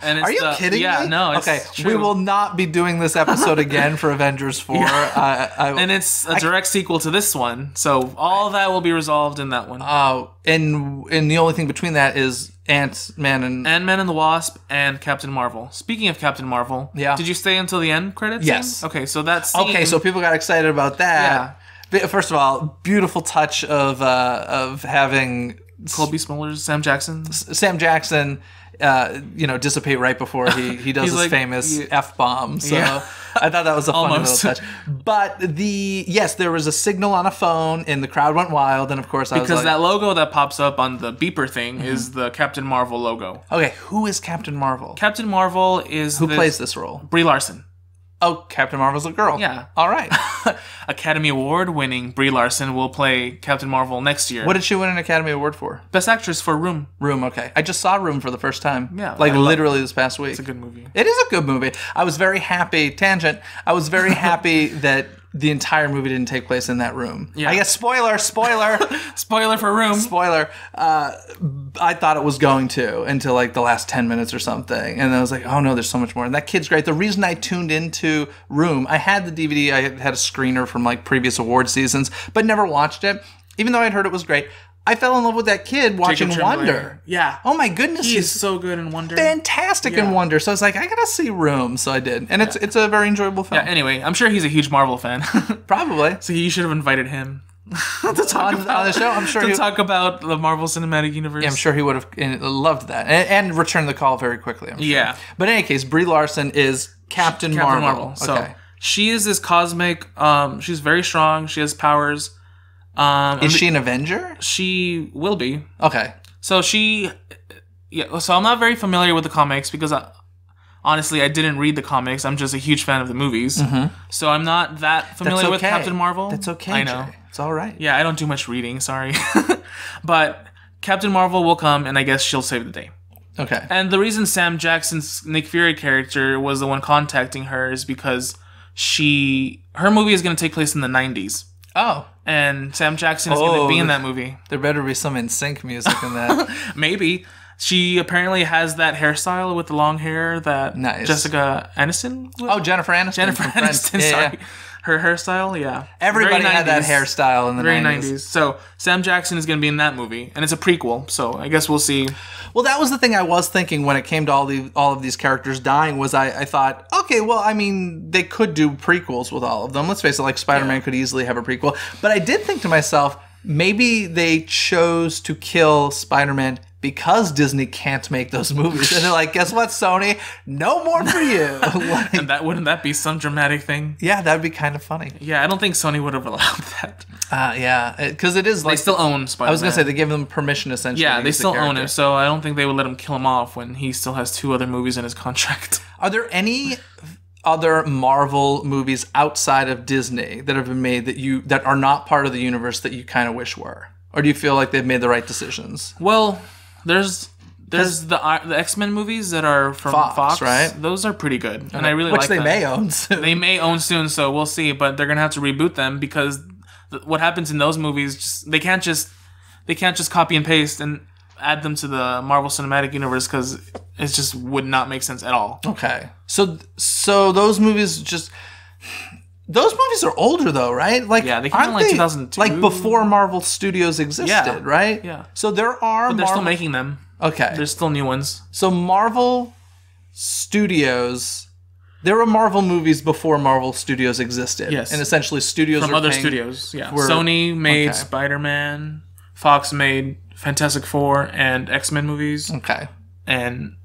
A: and are you kidding me?
C: Yeah, no, it's true.
A: We will not be doing this episode again for Avengers 4.
C: And it's a direct sequel to this one. So, all that will be resolved in that one.
A: And the only thing between that is Ant-Man
C: and the Wasp and Captain Marvel. Speaking of Captain Marvel, did you stay until the end credits?
A: Yes.
C: Scene? Okay, so that's okay.
A: So people got excited about that. Yeah. First of all, beautiful touch of having
C: Colby Smulders, Sam Jackson,
A: dissipate right before he does his famous F-bomb. So I thought that was a funny little touch. But there was a signal on a phone and the crowd went wild. And of course,
C: because that logo that pops up on the beeper thing is the Captain Marvel logo.
A: Okay, who is Captain Marvel?
C: Captain Marvel is
A: who plays this role?
C: Brie Larson.
A: Oh, Captain Marvel's a girl.
C: Yeah.
A: All right.
C: Academy Award winning Brie Larson will play Captain Marvel next year.
A: What did she win an Academy Award for?
C: Best Actress for Room.
A: Room, okay. I just saw Room for the first time.
C: Yeah.
A: Literally this past week.
C: It's a good movie.
A: It is a good movie. I was very happy, I was very happy that the entire movie didn't take place in that room. Yeah. I guess spoiler.
C: Spoiler for Room.
A: Spoiler. I thought it was going to until like the last 10 minutes or something. And then I was like, oh no, there's so much more. And that kid's great. The reason I tuned into Room, I had the DVD, I had a screener from like previous award seasons, but never watched it. Even though I'd heard it was great. I fell in love with that kid watching Wonder.
C: Yeah.
A: Oh my goodness.
C: He is so good in Wonder.
A: Fantastic in Wonder. So I was like, I gotta see Room. So I did. And it's a very enjoyable film.
C: Yeah, anyway, I'm sure he's a huge Marvel fan.
A: Probably.
C: So you should have invited him. to talk
A: on the show. I'm sure
C: to talk about the Marvel Cinematic Universe.
A: Yeah, I'm sure he would have loved that and returned the call very quickly. I'm sure. Yeah. But in any case, Brie Larson is Captain Marvel.
C: So She is this cosmic. She's very strong. She has powers.
A: Is she an Avenger?
C: She will be.
A: Okay.
C: So so I'm not very familiar with the comics because honestly, I didn't read the comics. I'm just a huge fan of the movies. Mm-hmm. So I'm not that familiar with Captain Marvel.
A: That's okay,
C: I know.
A: Jay. It's all right.
C: Yeah, I don't do much reading, sorry. But Captain Marvel will come, and I guess she'll save the day.
A: Okay.
C: And the reason Sam Jackson's Nick Fury character was the one contacting her is because her movie is going to take place in the 90s.
A: Oh.
C: And Sam Jackson is going to be in that movie.
A: There better be some NSYNC music in that.
C: Maybe. She apparently has that hairstyle with the long hair that
A: nice.
C: Jessica Aniston?
A: Jennifer Aniston.
C: Jennifer Aniston, sorry.
A: Yeah.
C: Her hairstyle, yeah.
A: Everybody had that hairstyle in the 90s.
C: So Sam Jackson is going to be in that movie, and it's a prequel, so I guess we'll see.
A: Well, that was the thing I was thinking when it came to all of these characters dying, was I thought, okay, well, I mean, they could do prequels with all of them. Let's face it, like Spider-Man could easily have a prequel. But I did think to myself, maybe they chose to kill Spider-Man because Disney can't make those movies. And they're like, guess what, Sony? No more for you. Like,
C: and wouldn't that be some dramatic thing?
A: Yeah, that would be kind of funny.
C: Yeah, I don't think Sony would have allowed that.
A: Yeah, because it is like...
C: They still own Spider-Man.
A: I was going to say, they gave them permission, essentially.
C: Yeah, they still own him, so I don't think they would let him kill him off when he still has 2 other movies in his contract.
A: Are there any other Marvel movies outside of Disney that have been made that are not part of the universe that you kind of wish were? Or do you feel like they've made the right decisions?
C: Well... There's the X-Men movies that are from Fox,
A: right?
C: Those are pretty good, and I really
A: like
C: them.
A: Which they may own soon.
C: They may own soon, so we'll see. But they're gonna have to reboot them because what happens in those movies, they can't just copy and paste and add them to the Marvel Cinematic Universe because it just would not make sense at all.
A: Okay, so those movies Those movies are older, though, right? Like,
C: yeah, they came in like 2002.
A: Like before Marvel Studios existed, right?
C: Yeah.
A: So there are...
C: But they're still making them.
A: Okay.
C: There's still new ones.
A: So Marvel Studios... There were Marvel movies before Marvel Studios existed.
C: Yes.
A: And essentially studios
C: from other studios, yeah.
A: Were,
C: Sony made Spider-Man. Fox made Fantastic Four and X-Men movies.
A: Okay.
C: And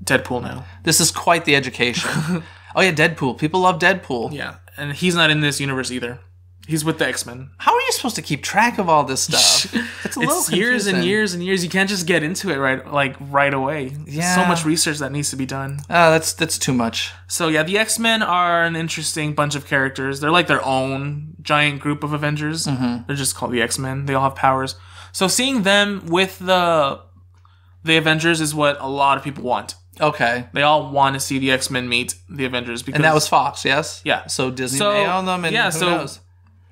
C: Deadpool now.
A: This is quite the education. Oh, yeah, Deadpool. People love Deadpool.
C: Yeah. And he's not in this universe either. He's with the X-Men.
A: How are you supposed to keep track of all this stuff? It's a little confusing.
C: Years and years and years. You can't just get into it right away.
A: Yeah.
C: So much research that needs to be done.
A: That's too much.
C: So yeah, the X-Men are an interesting bunch of characters. They're like their own giant group of Avengers. Mm-hmm. They're just called the X-Men. They all have powers. So seeing them with the Avengers is what a lot of people want.
A: Okay.
C: They all want to see the X-Men meet the Avengers.
A: And that was Fox, yes?
C: Yeah.
A: So Disney may own them, and who knows?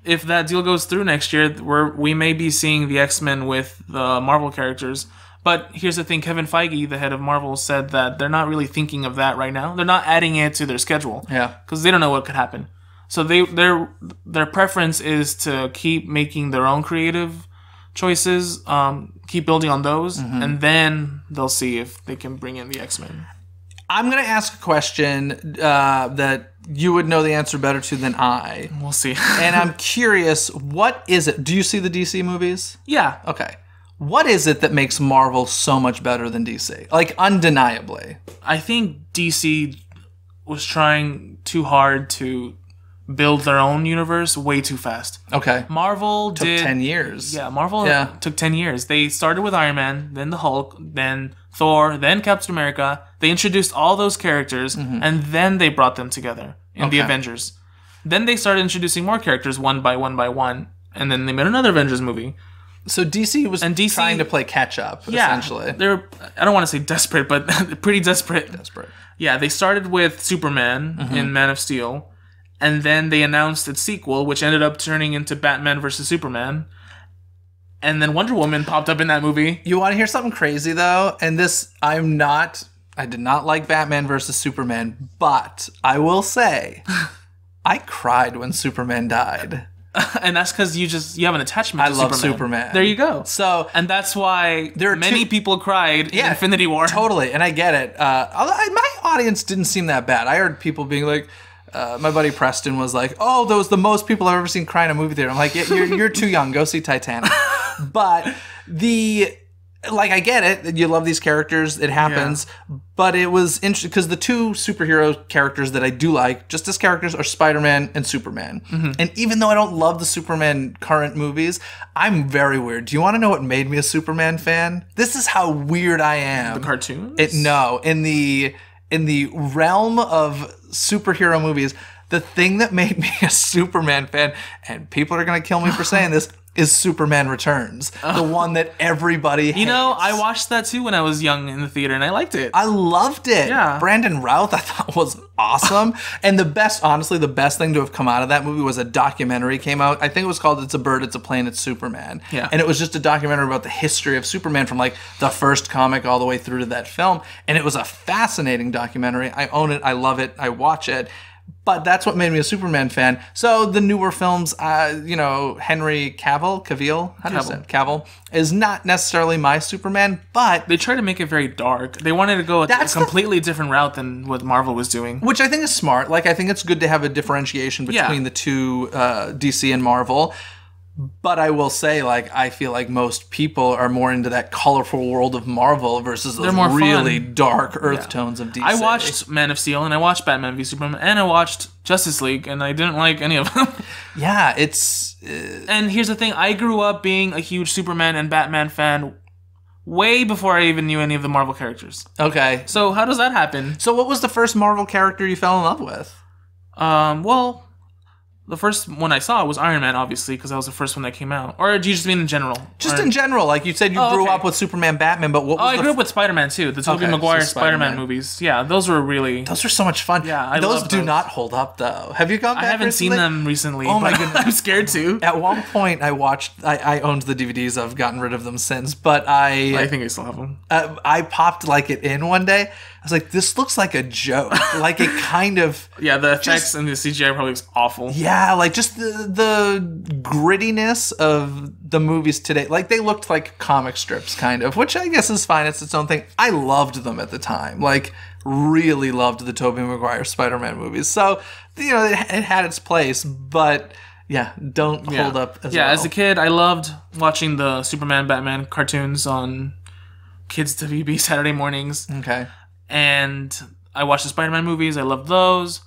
C: If that deal goes through next year, we may be seeing the X-Men with the Marvel characters. But here's the thing, Kevin Feige, the head of Marvel, said that they're not really thinking of that right now. They're not adding it to their schedule.
A: Yeah.
C: Because they don't know what could happen. So their preference is to keep making their own creative choices, keep building on those, and then they'll see if they can bring in the X-Men.
A: I'm going to ask a question that you would know the answer better to than I.
C: We'll see.
A: And I'm curious, what is it? Do you see the DC movies?
C: Yeah.
A: Okay. What is it that makes Marvel so much better than DC? Like, undeniably.
C: I think DC was trying too hard to build their own universe way too fast.
A: Okay.
C: Marvel
A: took 10 years.
C: Yeah, Marvel took 10 years. They started with Iron Man, then the Hulk, then Thor, then Captain America. They introduced all those characters, and then they brought them together in the Avengers. Then they started introducing more characters one by one, and then they made another Avengers movie.
A: So DC was trying to play catch up, essentially.
C: They're, I don't want to say desperate, but pretty desperate.
A: Desperate.
C: Yeah, they started with Superman in Man of Steel. And then they announced its sequel, which ended up turning into Batman vs. Superman. And then Wonder Woman popped up in that movie.
A: You want to hear something crazy, though? And this, I did not like Batman vs. Superman, but I will say, I cried when Superman died.
C: And that's because you have an attachment to Superman.
A: I love Superman.
C: There you go.
A: So,
C: and that's why many people cried in Infinity War.
A: Totally, and I get it. My audience didn't seem that bad. I heard people being like, my buddy Preston was like, "Oh, that was the most people I've ever seen cry in a movie theater." I'm like, "You're too young. Go see Titanic." But like, I get it. You love these characters. It happens. Yeah. But it was interesting because the two superhero characters that I do like, just as characters, are Spider-Man and Superman. Mm-hmm. And even though I don't love the Superman current movies, I'm very weird. Do you want to know what made me a Superman fan? This is how weird I am.
C: The cartoons?
A: No. In the realm of superhero movies, the thing that made me a Superman fan, and people are going to kill me for saying this, is Superman Returns. The one that everybody hates.
C: I watched that too when I was young in the theater, and I liked it.
A: I loved it.
C: Yeah.
A: Brandon Routh, I thought, was awesome. And the best thing to have come out of that movie was a documentary came out. I think it was called It's a Bird, It's a Plane, It's Superman.
C: Yeah.
A: And it was just a documentary about the history of Superman from, like, the first comic all the way through to that film. And it was a fascinating documentary. I own it. I love it. I watch it. But that's what made me a Superman fan. So the newer films, Henry Cavill, how do you say it? Cavill, is not necessarily my Superman, but
C: they try to make it very dark. They wanted to go a completely different route than what Marvel was doing.
A: Which I think is smart. Like, I think it's good to have a differentiation between the two, DC and Marvel. But I will say, like, I feel like most people are more into that colorful world of Marvel versus those really dark earth tones of DC.
C: I watched Man of Steel, and I watched Batman v Superman, and I watched Justice League, and I didn't like any of them.
A: Yeah, it's...
C: And here's the thing. I grew up being a huge Superman and Batman fan way before I even knew any of the Marvel characters.
A: Okay.
C: So how does that happen?
A: So what was the first Marvel character you fell in love with?
C: Well... The first one I saw was Iron Man, obviously, because that was the first one that came out. Or do you just mean in general?
A: Just in general. Like you said, you grew up with Superman, Batman, but what was
C: I grew up with Spider-Man, too. The Tobey Maguire Spider-Man movies. Yeah, those were really...
A: Those are so much fun.
C: Yeah,
A: those do not hold up, though. Have you gone back
C: I haven't
A: recently?
C: seen them recently,
A: oh my goodness.
C: I'm scared to.
A: At one point, I owned the DVDs. I've gotten rid of them since, but I
C: think I still have them.
A: I popped it in one day. I was like, this looks like a joke. Like, it kind of...
C: Yeah, the effects and the CGI probably was awful.
A: Yeah, like, just the grittiness of the movies today. Like, they looked like comic strips, kind of, which I guess is fine. It's its own thing. I loved them at the time. Like, really loved the Tobey Maguire Spider-Man movies. So, it had its place, but... Yeah, don't hold up as well.
C: Yeah, as a kid, I loved watching the Superman, Batman cartoons on Kids WB Saturday mornings.
A: Okay.
C: And I watched the Spider-Man movies. I loved those.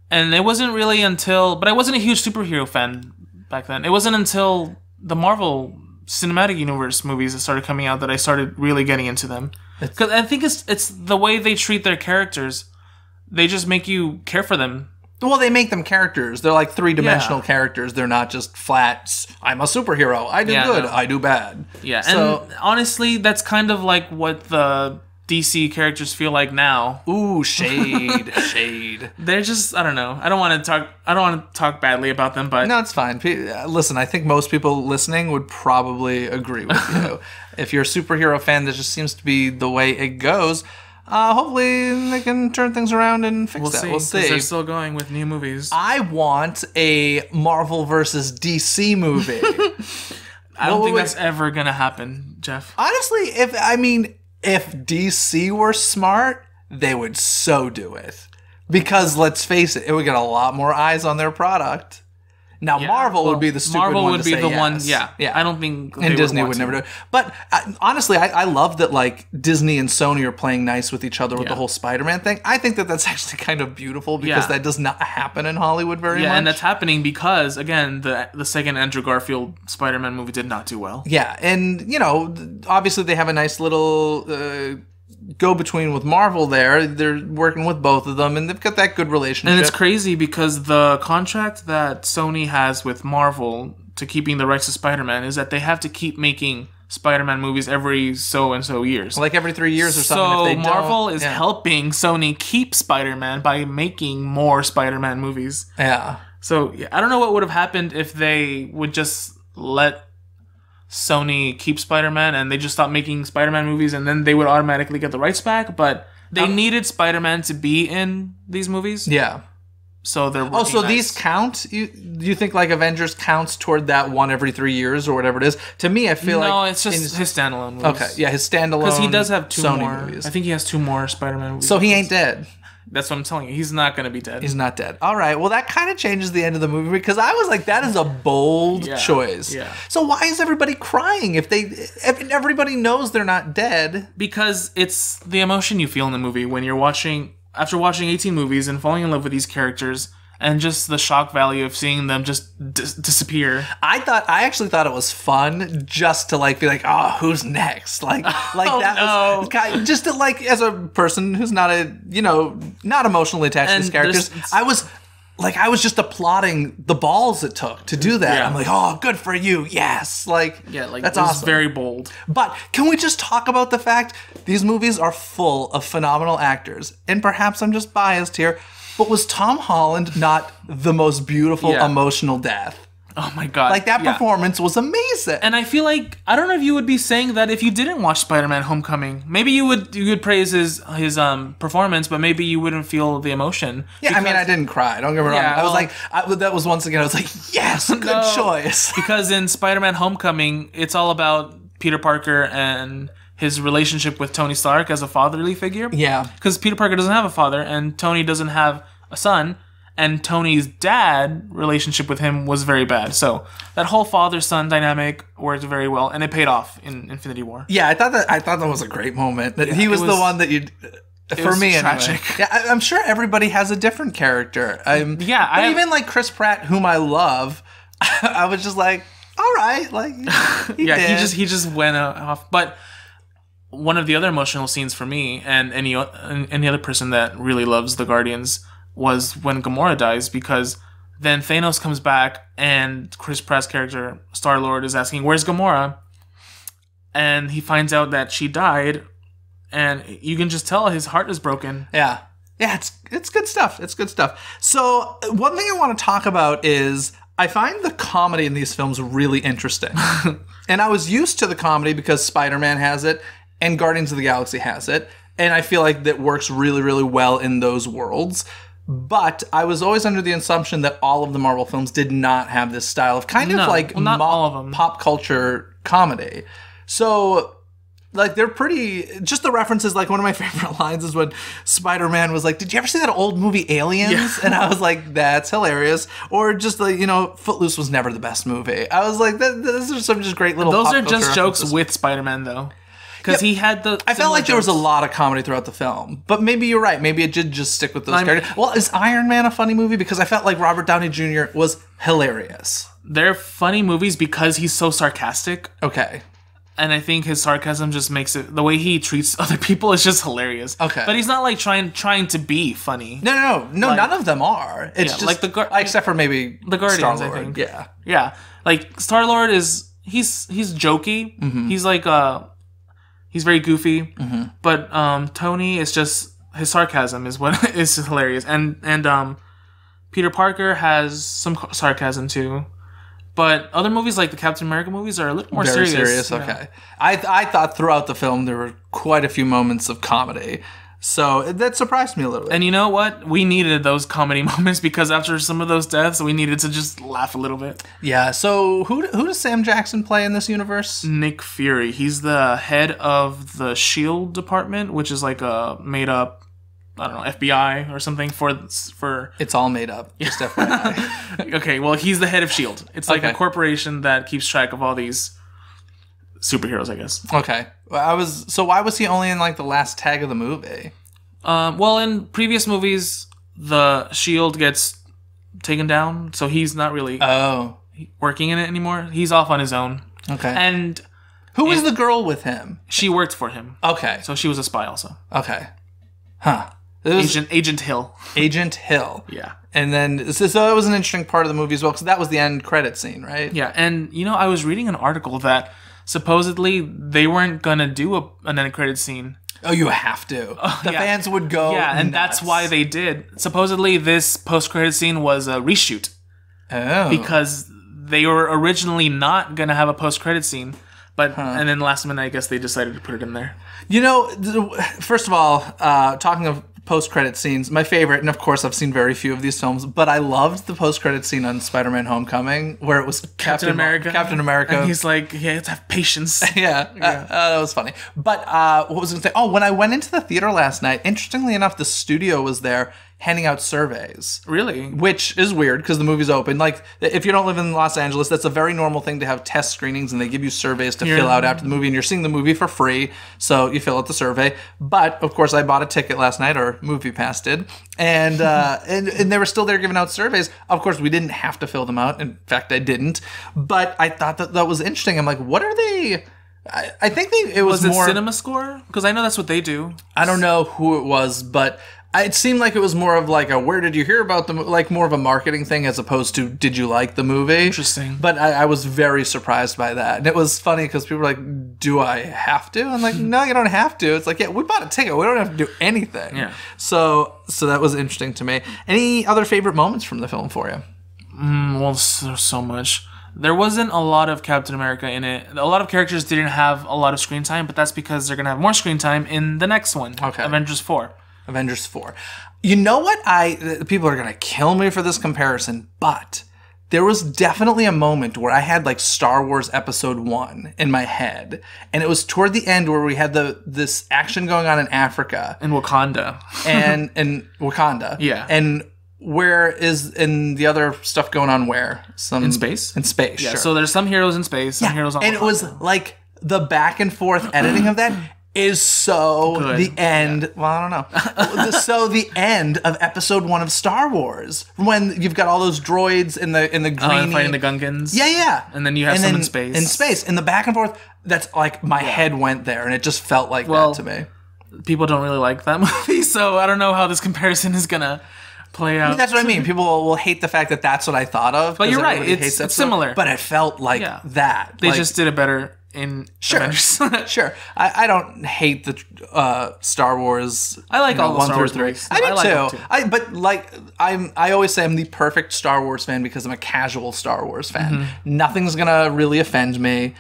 C: And it wasn't really until... But I wasn't a huge superhero fan back then. It wasn't until the Marvel Cinematic Universe movies that started coming out that I started really getting into them. Because I think it's the way they treat their characters. They just make you care for them.
A: Well, they make them characters. They're like three-dimensional characters. They're not just flat, I'm a superhero. I do good. No. I do bad.
C: Yeah, so, and honestly, that's kind of like what the... DC characters feel like now.
A: Ooh, shade, shade.
C: They're just, I don't know. I don't want to talk badly about them, but
A: no, it's fine. Listen, I think most people listening would probably agree with you. If you're a superhero fan, that just seems to be the way it goes. Hopefully they can turn things around and fix that. We'll see.
C: They're still going with new movies.
A: I want a Marvel versus DC movie.
C: I don't think that's ever gonna happen, Jeff.
A: Honestly, if DC were smart, they would so do it. Because, let's face it would get a lot more eyes on their product. Now, Marvel would be the stupid one to say yes.
C: Yeah. I don't think...
A: And Disney would never do it. But, honestly, I love that, like, Disney and Sony are playing nice with each other with the whole Spider-Man thing. I think that that's actually kind of beautiful because that does not happen in Hollywood very much.
C: Yeah, and that's happening because, again, the second Andrew Garfield Spider-Man movie did not do well.
A: Yeah, and, obviously they have a nice little... go-between with Marvel there. They're working with both of them, and they've got that good relationship.
C: And it's crazy because the contract that Sony has with Marvel to keeping the rights to Spider-Man is that they have to keep making Spider-Man movies every so-and-so years.
A: Like every 3 years or something.
C: So Marvel is helping Sony keep Spider-Man by making more Spider-Man movies.
A: Yeah.
C: So I don't know what would have happened if they would just let Sony keep Spider-Man and they just stopped making Spider-Man movies and then they would automatically get the rights back, but they needed Spider-Man to be in these movies.
A: Yeah.
C: So they're
A: these count? You think like Avengers counts toward that one every 3 years or whatever it is? To me, I feel like...
C: No, it's just his standalone movies.
A: Okay, yeah, his standalone
C: because he does have two
A: Sony
C: more
A: movies.
C: I think he has 2 more Spider-Man movies.
A: So he ain't dead.
C: That's what I'm telling you. He's not going to be dead.
A: He's not dead. All right. Well, that kind of changes the end of the movie because I was like, that is a bold choice.
C: Yeah.
A: So why is everybody crying if everybody knows they're not dead?
C: Because it's the emotion you feel in the movie when you're after watching 18 movies and falling in love with these characters. And just the shock value of seeing them just disappear.
A: I actually thought it was fun just to like be like, oh, who's next? Like was just to like as a person who's not not emotionally attached to these characters. I was just applauding the balls it took to do that. Yeah. I'm like, oh, good for you. Yes. That's awesome.
C: Very bold.
A: But can we just talk about the fact these movies are full of phenomenal actors? And perhaps I'm just biased here. But was Tom Holland not the most beautiful, emotional death?
C: Oh my God.
A: Like, that performance was amazing.
C: And I feel like, I don't know if you would be saying that if you didn't watch Spider-Man Homecoming. Maybe you would praise his performance, but maybe you wouldn't feel the emotion.
A: Yeah, I mean, I didn't cry. Don't get me wrong. I was like, that was once again, I was like, yes, good choice.
C: Because in Spider-Man Homecoming, it's all about Peter Parker and his relationship with Tony Stark as a fatherly figure.
A: Yeah.
C: Because Peter Parker doesn't have a father, and Tony doesn't have a son, and Tony's dad relationship with him was very bad. So that whole father-son dynamic worked very well, and it paid off in Infinity War.
A: Yeah, I thought that was a great moment. That he was the one that for me,
C: tragic.
A: Anyway. Yeah, I'm sure everybody has a different character. Even like Chris Pratt, whom I love, I was just like, all right, like he
C: just went off, but. One of the other emotional scenes for me and any other person that really loves the Guardians was when Gamora dies, because then Thanos comes back and Chris Pratt's character Star-Lord is asking, "Where's Gamora?" And he finds out that she died, and you can just tell his heart is broken.
A: Yeah. Yeah, it's good stuff. It's good stuff. So one thing I want to talk about is I find the comedy in these films really interesting. And I was used to the comedy because Spider-Man has it and Guardians of the Galaxy has it. And I feel like that works really, really well in those worlds. But I was always under the assumption that all of the Marvel films did not have this style of
C: not all of them.
A: Pop culture comedy. So, like, they're pretty... Just the references, like, one of my favorite lines is when Spider-Man was like, did you ever see that old movie Aliens? Yeah. And I was like, that's hilarious. Or just, like, Footloose was never the best movie. I was like, those are some just great little
C: Those are just jokes with Spider-Man, though. Because he had the...
A: I felt like there was a lot of comedy throughout the film. But maybe you're right. Maybe it did just stick with those characters. Well, is Iron Man a funny movie? Because I felt like Robert Downey Jr. was hilarious.
C: They're funny movies because he's so sarcastic.
A: Okay.
C: And I think his sarcasm just makes it... The way he treats other people is just hilarious.
A: Okay.
C: But he's not, like, trying to be funny.
A: No, none of them are. It's just... Like except for maybe
C: the Guardians,
A: Star-Lord.
C: I think.
A: Yeah.
C: Yeah. Like, Star-Lord is... He's jokey. Mm-hmm. He's, like, he's very goofy. Mm-hmm. But Tony is just... His sarcasm is what is hilarious. And Peter Parker has some sarcasm, too. But other movies, like the Captain America movies, are a little more serious.
A: Very serious, okay. I thought throughout the film there were quite a few moments of comedy. So that surprised me a little bit.
C: And you know what? We needed those comedy moments because after some of those deaths, we needed to just laugh a little bit.
A: Yeah, so who does Sam Jackson play in this universe?
C: Nick Fury. He's the head of the S.H.I.E.L.D. department, which is like a made-up... I don't know, FBI or something for...
A: It's all made up, just FYI.
C: Okay, well, he's the head of S.H.I.E.L.D. It's like a corporation that keeps track of all these superheroes, I guess.
A: Okay. So why was he only in, like, the last tag of the movie?
C: Well, in previous movies, the S.H.I.E.L.D. gets taken down, so he's not really working in it anymore. He's off on his own.
A: Okay.
C: And...
A: Who was the girl with him?
C: She worked for him.
A: Okay.
C: So she was a spy also.
A: Okay. Huh.
C: Agent Hill.
A: Agent Hill.
C: Yeah.
A: And then, so that was an interesting part of the movie as well, because that was the end credit scene, right?
C: Yeah, and, I was reading an article that supposedly they weren't going to do an end credit scene.
A: Oh, you have to. The fans would go
C: and
A: nuts.
C: That's why they did. Supposedly, this post-credit scene was a reshoot.
A: Oh.
C: Because they were originally not going to have a post-credit scene. And then last minute, I guess they decided to put it in there.
A: First of all, talking of post-credit scenes. My favorite, and of course I've seen very few of these films, but I loved the post-credit scene on Spider-Man Homecoming where it was Captain America.
C: And he's like, yeah, you have to have patience.
A: Yeah. That was funny. But what was I going to say? Oh, when I went into the theater last night, interestingly enough, the studio was there handing out surveys.
C: Really?
A: Which is weird because the movie's open. Like, if you don't live in Los Angeles, that's a very normal thing to have test screenings and they give you surveys to fill out after the movie, and you're seeing the movie for free, so you fill out the survey. But, of course, I bought a ticket last night, or Movie Pass did, and and they were still there giving out surveys. Of course, we didn't have to fill them out. In fact, I didn't. But I thought that was interesting. I'm like, what are they... I think it was more...
C: Was it Cinema Score? Because I know that's what they do.
A: I don't know who it was, but... It seemed like it was more of like a where did you hear about the movie, like more of a marketing thing as opposed to did you like the movie?
C: Interesting.
A: But I was very surprised by that. And it was funny because people were like, do I have to? I'm like, no, you don't have to. It's like, yeah, we bought a ticket. We don't have to do anything.
C: Yeah.
A: So that was interesting to me. Any other favorite moments from the film for you?
C: Well, there's so much. There wasn't a lot of Captain America in it. A lot of characters didn't have a lot of screen time, but that's because they're going to have more screen time in the next one, Avengers 4.
A: Avengers 4. You know what? People are going to kill me for this comparison, but there was definitely a moment where I had like Star Wars Episode 1 in my head, and it was toward the end where we had this action going on in Africa.
C: In Wakanda.
A: And in Wakanda.
C: Yeah.
A: And where is in the other stuff going on where?
C: In space?
A: In space,
C: yeah,
A: sure.
C: So there's some heroes in space, some heroes on Wakanda.
A: And it was like the back and forth editing of that is so
C: good.
A: The end. Well, I don't know. So the end of Episode 1 of Star Wars, when you've got all those droids in the green
C: fighting the Gungans.
A: Yeah.
C: And then you have some in space.
A: In space, in the back and forth. That's like my head went there, and it just felt like that to me.
C: People don't really like that movie, so I don't know how this comparison is gonna play out.
A: I mean, that's what I mean. People will hate the fact that that's what I thought of.
C: But you're right. It's similar.
A: But it felt like that.
C: They just did it better. In Avengers.
A: Sure. I don't hate the Star Wars.
C: I like all the Star Wars movies.
A: I do
C: like
A: too. But like I always say I'm the perfect Star Wars fan because I'm a casual Star Wars fan.
C: Mm-hmm.
A: Nothing's gonna really offend me.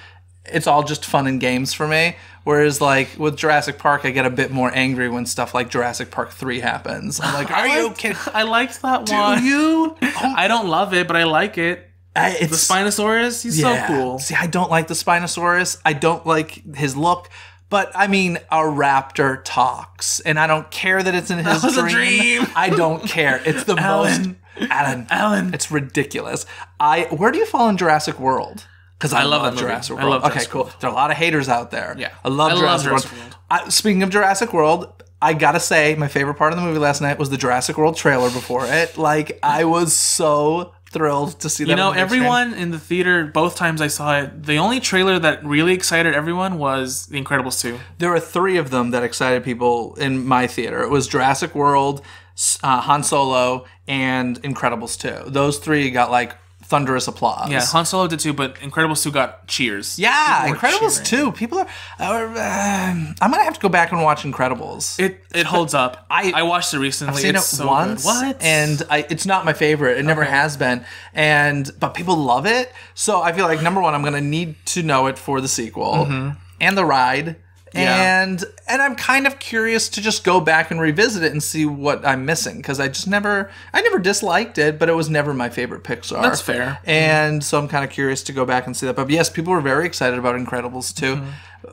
A: It's all just fun and games for me. Whereas like with Jurassic Park, I get a bit more angry when stuff like Jurassic Park 3 happens. I'm like, are you kidding?
C: I liked that one.
A: Do you?
C: I don't love it, but I like it. The Spinosaurus, he's so cool.
A: See, I don't like the Spinosaurus. I don't like his look. But, I mean, a raptor talks. And I don't care that it's in his dream. I don't care. It's the most... Alan. It's ridiculous. Where do you fall in Jurassic World? Because I love Jurassic World.
C: I love
A: Jurassic World. There are a lot of haters out there.
C: Yeah.
A: I love Jurassic World. Speaking of Jurassic World... I gotta say, my favorite part of the movie last night was the Jurassic World trailer before it. Like, I was so thrilled to see that.
C: You know, everyone in the theater, both times I saw it, the only trailer that really excited everyone was The Incredibles 2.
A: There were 3 of them that excited people in my theater. It was Jurassic World, Han Solo, and Incredibles 2. Those 3 got, like, thunderous applause.
C: Yeah, Han Solo did too, but Incredibles 2 got cheers.
A: Yeah, Incredibles 2. People are... I'm going to have to go back and watch Incredibles.
C: It holds up. I watched it recently.
A: I've seen it
C: so
A: once.
C: Good. What?
A: And it's not my favorite. It never has been. But people love it. So I feel like, number one, I'm going to need to know it for the sequel. And the ride.
C: Yeah.
A: And I'm kind of curious to just go back and revisit it and see what I'm missing, because I never disliked it, but it was never my favorite Pixar.
C: That's fair.
A: And so I'm kind of curious to go back and see that. But yes, people were very excited about Incredibles 2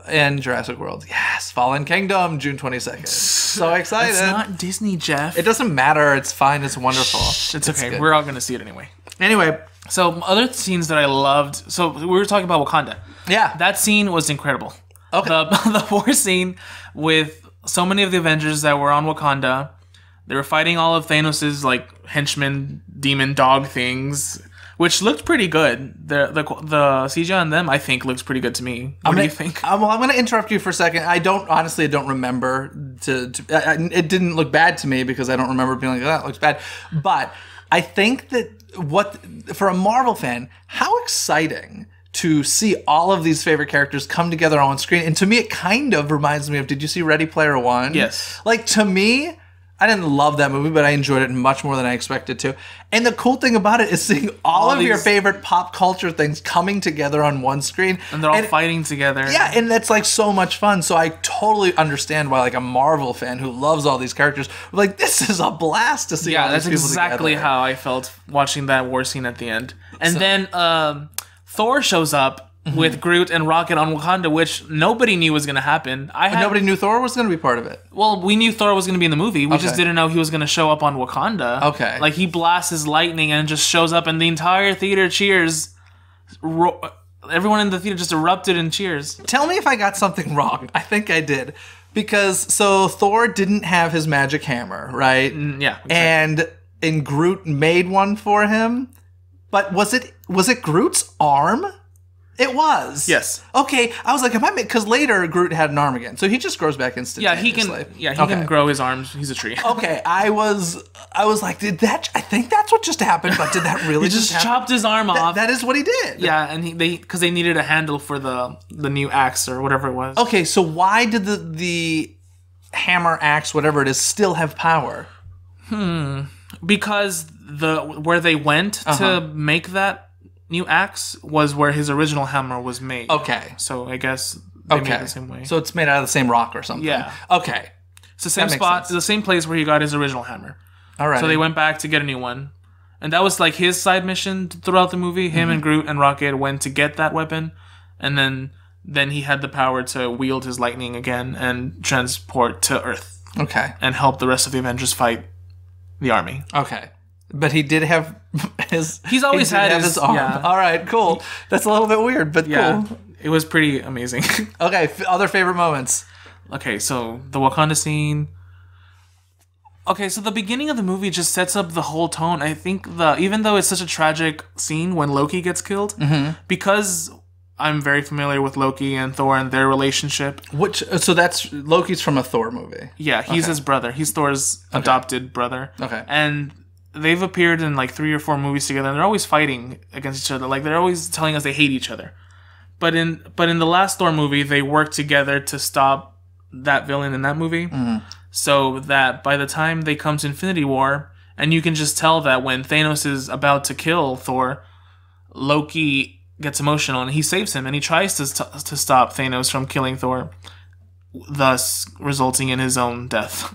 A: and Jurassic World. Yes, Fallen Kingdom, June 22nd. So excited.
C: It's not Disney, Jeff.
A: It doesn't matter. It's fine. It's wonderful.
C: It's okay. Good. We're all going to see it anyway.
A: Anyway.
C: So other scenes that I loved. So we were talking about Wakanda.
A: Yeah.
C: That scene was incredible.
A: Okay.
C: The war scene with so many of the Avengers that were on Wakanda. They were fighting all of Thanos' like henchmen, demon dog things, which looked pretty good. The CGI on them, I think, looks pretty good to me. What do you think?
A: I'm going to interrupt you for a second. I don't remember it didn't look bad to me because I don't remember being like, oh, that looks bad. But I think that for a Marvel fan, how exciting to see all of these favorite characters come together on screen. And to me, it kind of reminds me of, did you see Ready Player One?
C: Yes.
A: Like, to me, I didn't love that movie, but I enjoyed it much more than I expected to. And the cool thing about it is seeing all of your favorite pop culture things coming together on one screen.
C: And they're all fighting together.
A: Yeah, and that's like so much fun. So I totally understand why like a Marvel fan who loves all these characters, like, this is a blast to see all these people together.
C: Yeah, that's exactly how I felt watching that war scene at the end. And then Thor shows up with Groot and Rocket on Wakanda, which nobody knew was going to happen.
A: Nobody knew Thor was going to be part of it.
C: Well, we knew Thor was going to be in the movie. We just didn't know he was going to show up on Wakanda.
A: Okay.
C: Like, he blasts his lightning and just shows up, and the entire theater cheers. Everyone in the theater just erupted in cheers.
A: Tell me if I got something wrong. I think I did. Because, so Thor didn't have his magic hammer, right?
C: Yeah. Exactly.
A: And Groot made one for him. But was it Groot's arm? It was.
C: Yes.
A: Okay, I was like, because later Groot had an arm again, so he just grows back instantaneously.
C: He can grow his arms. He's a tree.
A: Okay, I was like, I think that's what just happened, but did that really
C: just happen? Chopped his arm off.
A: That is what he did.
C: Yeah, and because they needed a handle for the new axe or whatever it was.
A: Okay, so why did the hammer, axe, whatever it is, still have power?
C: Because where they went to make that new axe was where his original hammer was made.
A: Okay.
C: So I guess they made it the same way.
A: So it's made out of the same rock or something.
C: Yeah.
A: Okay.
C: It's the same spot, it's the same place where he got his original hammer.
A: All right.
C: So they went back to get a new one. And that was like his side mission throughout the movie. Him and Groot and Rocket went to get that weapon. And then he had the power to wield his lightning again and transport to Earth.
A: Okay.
C: And help the rest of the Avengers fight the army.
A: Okay. But he did have his...
C: He's always had his arm.
A: Yeah. All right, cool. That's a little bit weird, but cool.
C: It was pretty amazing.
A: Okay, other favorite moments.
C: Okay, so the Wakanda scene. Okay, so the beginning of the movie just sets up the whole tone. I think even though it's such a tragic scene when Loki gets killed, because I'm very familiar with Loki and Thor and their relationship.
A: So that's Loki's from a Thor movie.
C: Yeah, he's his brother. He's Thor's adopted brother.
A: Okay.
C: And they've appeared in like 3 or 4 movies together, and they're always fighting against each other. Like, they're always telling us they hate each other. But in the last Thor movie, they worked together to stop that villain in that movie. So that by the time they come to Infinity War, and you can just tell that when Thanos is about to kill Thor, Loki gets emotional and he saves him, and he tries to stop Thanos from killing Thor, thus resulting in his own death,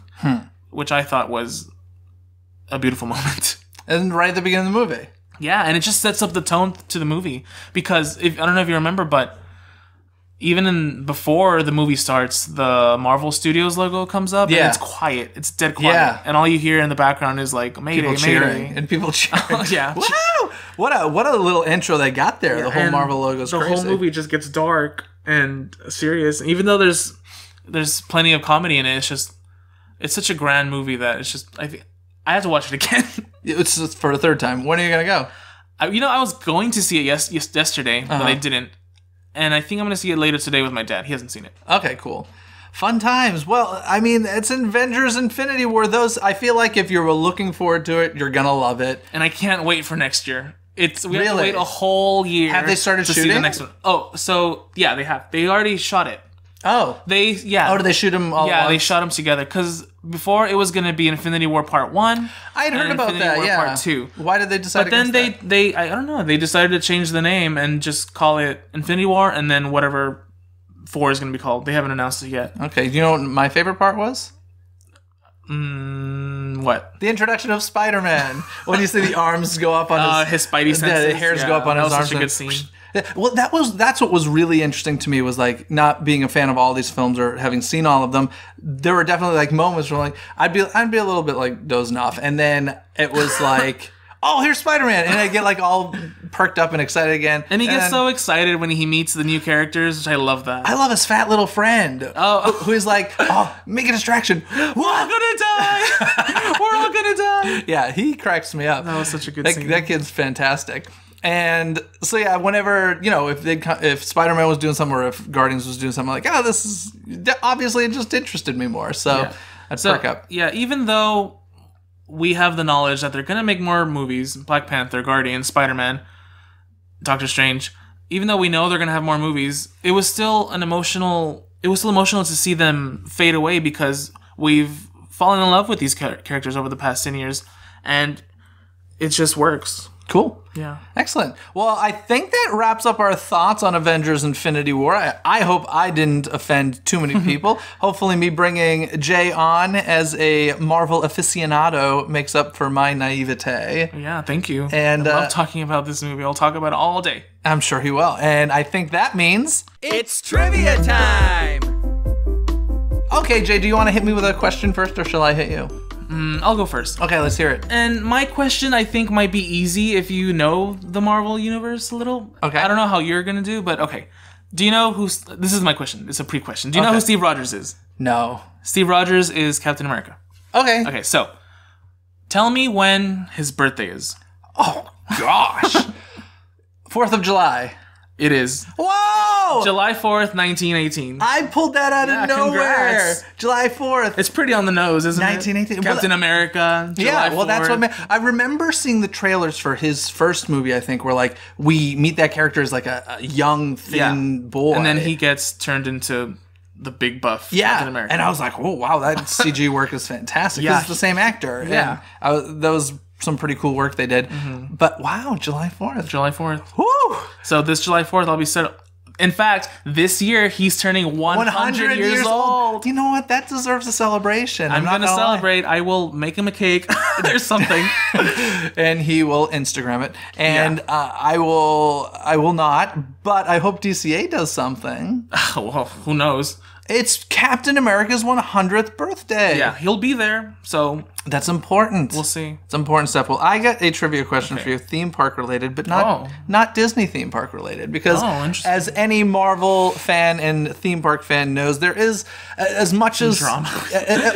C: which I thought was a beautiful moment.
A: And right at the beginning of the movie.
C: Yeah, and it just sets up the tone to the movie. Because, I don't know if you remember, but even before the movie starts, the Marvel Studios logo comes up, and it's quiet. It's dead quiet. Yeah. And all you hear in the background is like, Mayday,
A: people cheering.
C: Mayday.
A: And people cheering.
C: Yeah.
A: Wow! What a little intro they got there. Yeah, the whole Marvel logo's crazy.
C: The whole movie just gets dark and serious. Even though there's plenty of comedy in it, it's such a grand movie that it's just... I have to watch it again.
A: It's for the 3rd time. When are you going to go?
C: I was going to see it yesterday, but I didn't. And I think I'm going to see it later today with my dad. He hasn't seen it.
A: Okay, cool. Fun times. Well, I mean, it's Avengers Infinity War. I feel like if you're looking forward to it, you're going to love it.
C: And I can't wait for next year. We have to wait a whole year.
A: Have they started
C: to
A: shooting?
C: See the next one. Oh, so, yeah, they have. They already shot it.
A: Oh.
C: Did
A: they shoot them all
C: Yeah, they shot them together. Because before it was going to be Infinity War Part 1.
A: I'd heard about
C: Infinity War Part 2.
A: Why did they decide
C: But then they I don't know, they decided to change the name and just call it Infinity War, and then whatever 4 is going to be called. They haven't announced it yet.
A: Okay, do you know what my favorite part was?
C: What?
A: The introduction of Spider-Man. When you see the arms go up on
C: his Spidey senses.
A: The hairs go up on his arms.
C: Such a good scene.
A: Well, that's what was really interesting to me, was like, not being a fan of all these films or having seen all of them. There were definitely like moments where like I'd be a little bit like dozing off, and then it was like, oh, here's Spider-Man, and I get like all perked up and excited again.
C: And he gets so excited when he meets the new characters, which I love that.
A: I love his fat little friend, who is like, oh, make a distraction.
C: We're all gonna die. We're all gonna die.
A: Yeah, he cracks me up.
C: That was such a good scene.
A: That kid's fantastic. And so yeah, whenever, if Spider-Man was doing something or if Guardians was doing something, like, this is obviously, it just interested me more. So I'd perk up.
C: Yeah, even though we have the knowledge that they're gonna make more movies, Black Panther, Guardians, Spider-Man, Doctor Strange, even though we know they're gonna have more movies, it was still emotional to see them fade away, because we've fallen in love with these characters over the past 10 years, and it just works.
A: Cool.
C: Yeah.
A: Excellent. Well, I think that wraps up our thoughts on Avengers Infinity War. I hope I didn't offend too many people. Hopefully me bringing Jay on as a Marvel aficionado makes up for my naivete.
C: Yeah, thank you.
A: And
C: I love talking about this movie. I'll talk about it all day.
A: I'm sure he will. And I think that means...
D: It's trivia time!
A: Okay, Jay, do you want to hit me with a question first, or shall I hit you?
C: I'll go first.
A: Okay, let's hear it.
C: And my question, I think, might be easy if you know the Marvel Universe a little.
A: Okay.
C: I don't know how you're going to do, but okay. Do you know who's... This is my question. It's a pre-question. Do you know who Steve Rogers is?
A: No.
C: Steve Rogers is Captain America.
A: Okay.
C: Okay, so tell me when his birthday is.
A: Oh, gosh. 4th of July.
C: It is
A: Whoa!
C: July 4th, 1918.
A: I pulled that out of nowhere.
C: Congrats.
A: July 4th.
C: It's pretty on the nose, isn't
A: 1918.
C: it? Captain America, July 4th.
A: Well, that's what I remember seeing the trailers for his first movie, I think, where like we meet that character as like a young, thin boy.
C: And then he gets turned into the big buff Captain America.
A: And I was like, oh, wow, that CG work is fantastic.
C: Yeah.
A: It's the same actor.
C: Yeah.
A: And that was some pretty cool work they did. But wow, July 4th.
C: July 4th.
A: Woo!
C: So this July 4th, I'll be set. In fact, this year he's turning 100 years old.
A: You know what? That deserves a celebration.
C: I'm going to celebrate. I will make him a cake or something.
A: And he will Instagram it. And I will not, but I hope DCA does something.
C: Well, who knows?
A: It's Captain America's 100th birthday.
C: Yeah, he'll be there. So
A: that's important.
C: We'll see.
A: It's important stuff. Well, I got a trivia question for you, theme park related, but not Disney theme park related, because as any Marvel fan and theme park fan knows, there is as much as
C: drama.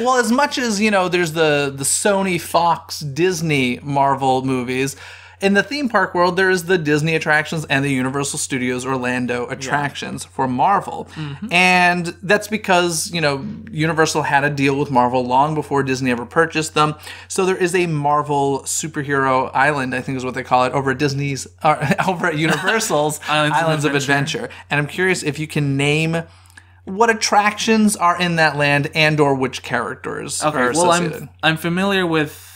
A: Well, as much as there's the Sony, Fox, Disney Marvel movies. In the theme park world, there is the Disney attractions and the Universal Studios Orlando attractions for Marvel. And that's because, Universal had a deal with Marvel long before Disney ever purchased them. So there is a Marvel superhero island, I think is what they call it, over at over at Universal's Islands of Adventure. And I'm curious if you can name what attractions are in that land and or which characters are associated.
C: Well, I'm familiar with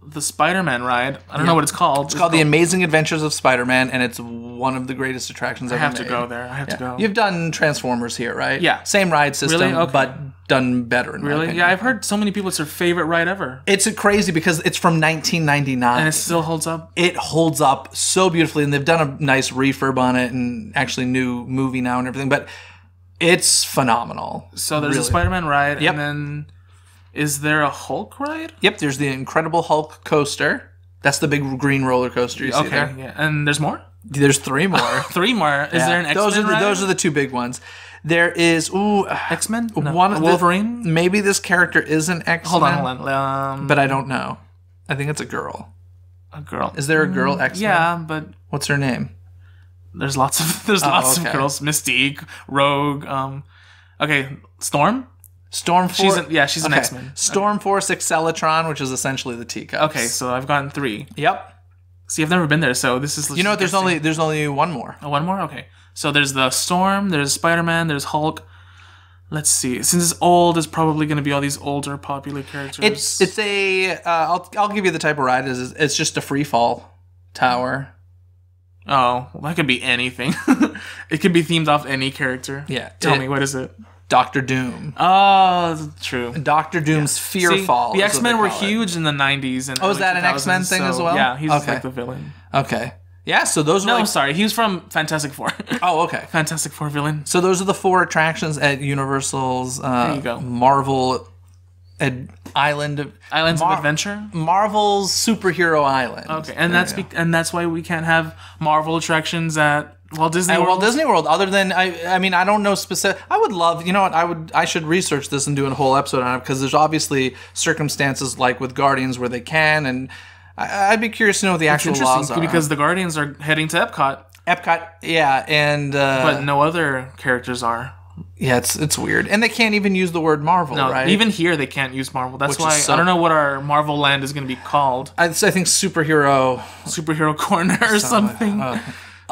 C: the Spider-Man ride. I don't know what it's called.
A: It's called The Amazing Adventures of Spider-Man, and it's one of the greatest attractions ever made.
C: I have to go there. I have to go.
A: You've done Transformers here, right?
C: Yeah.
A: Same ride system,
C: Really? Okay.
A: but done better, in my opinion.
C: Yeah, I've heard so many people it's their favorite ride ever.
A: It's crazy because it's from 1999.
C: And it still holds up?
A: It holds up so beautifully, and they've done a nice refurb on it and actually new movie now and everything, but it's phenomenal.
C: So there's a Spider-Man ride,
A: Yep.
C: and then is there a Hulk ride?
A: Yep, there's the Incredible Hulk coaster. That's the big green roller coaster you see there.
C: Yeah. And there's more?
A: There's 3 more.
C: 3 more. Is there an X-Men ride?
A: Those are the 2 big ones. There is
C: X-Men? No.
A: One
C: Wolverine?
A: Maybe this character is an X-Men.
C: Hold on.
A: But I don't know. I think it's a girl.
C: A girl.
A: Is there a girl X-Men?
C: Yeah, but
A: what's her name?
C: There's lots of girls. Mystique, Rogue. Okay, Storm.
A: Storm Force.
C: She's an X-Men.
A: Storm Force Excellatron, which is essentially the teacups.
C: Okay, so I've gotten 3.
A: Yep.
C: See, I've never been there, so this is.
A: There's only one more.
C: Oh, one more. Okay, so there's the Storm, there's Spider-Man, there's Hulk. Let's see. Since it's old, it's probably going to be all these older popular characters.
A: It's a. I'll give you the type of ride. It's just a free fall tower.
C: Oh, well, that could be anything. It could be themed off any character.
A: Yeah.
C: Tell me, what is it?
A: Doctor Doom.
C: Oh, true.
A: Doctor Doom's Fear Fall.
C: The X-Men were huge in the 90s. And
A: is that an X-Men thing as well?
C: Yeah, he's like the villain.
A: Okay. Yeah, so those are
C: No, sorry. He was from Fantastic Four.
A: Oh, okay.
C: Fantastic Four villain.
A: So those are the 4 attractions at Universal's
C: there you go.
A: Marvel Islands of
C: Adventure?
A: Marvel's Superhero Island.
C: Okay, and that's why we can't have Marvel attractions at Walt Disney World?
A: Walt Disney World, other than I mean I don't know specific. I would love, I should research this and do a whole episode on it, because there's obviously circumstances like with Guardians where they can, and I'd be curious to know what the actual laws are,
C: because the Guardians are heading to Epcot.
A: Yeah, and
C: but no other characters are.
A: Yeah, it's weird, and they can't even use the word Marvel, right?
C: Even here they can't use Marvel. That's why I don't know what our Marvel land is going to be called.
A: I think superhero
C: corner or something.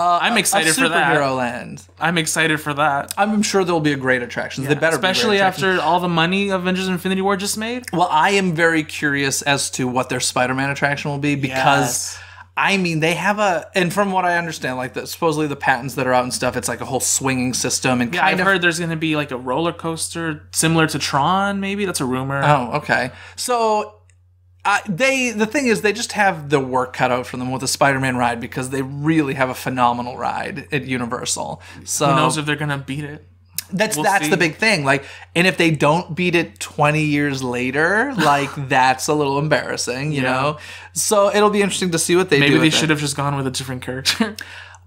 C: I'm excited for that.
A: Superhero land.
C: I'm excited for that.
A: I'm sure there will be a great attraction. They better
C: especially
A: be great attractions.
C: after all the money Avengers Infinity War just made.
A: Well, I am very curious as to what their Spider-Man attraction will be because, I mean, they have and from what I understand, like supposedly the patents that are out and stuff, it's like a whole swinging system and
C: I've heard there's going to be like a roller coaster similar to Tron. Maybe that's a rumor.
A: Oh, okay. So. The thing is, they just have the work cut out for them with the Spider-Man ride because they really have a phenomenal ride at Universal. So
C: who knows if they're gonna beat it?
A: That's the big thing. Like, and if they don't beat it 20 years later, like that's a little embarrassing, you know. So it'll be interesting to see what they do.
C: Maybe they should have just gone with a different character.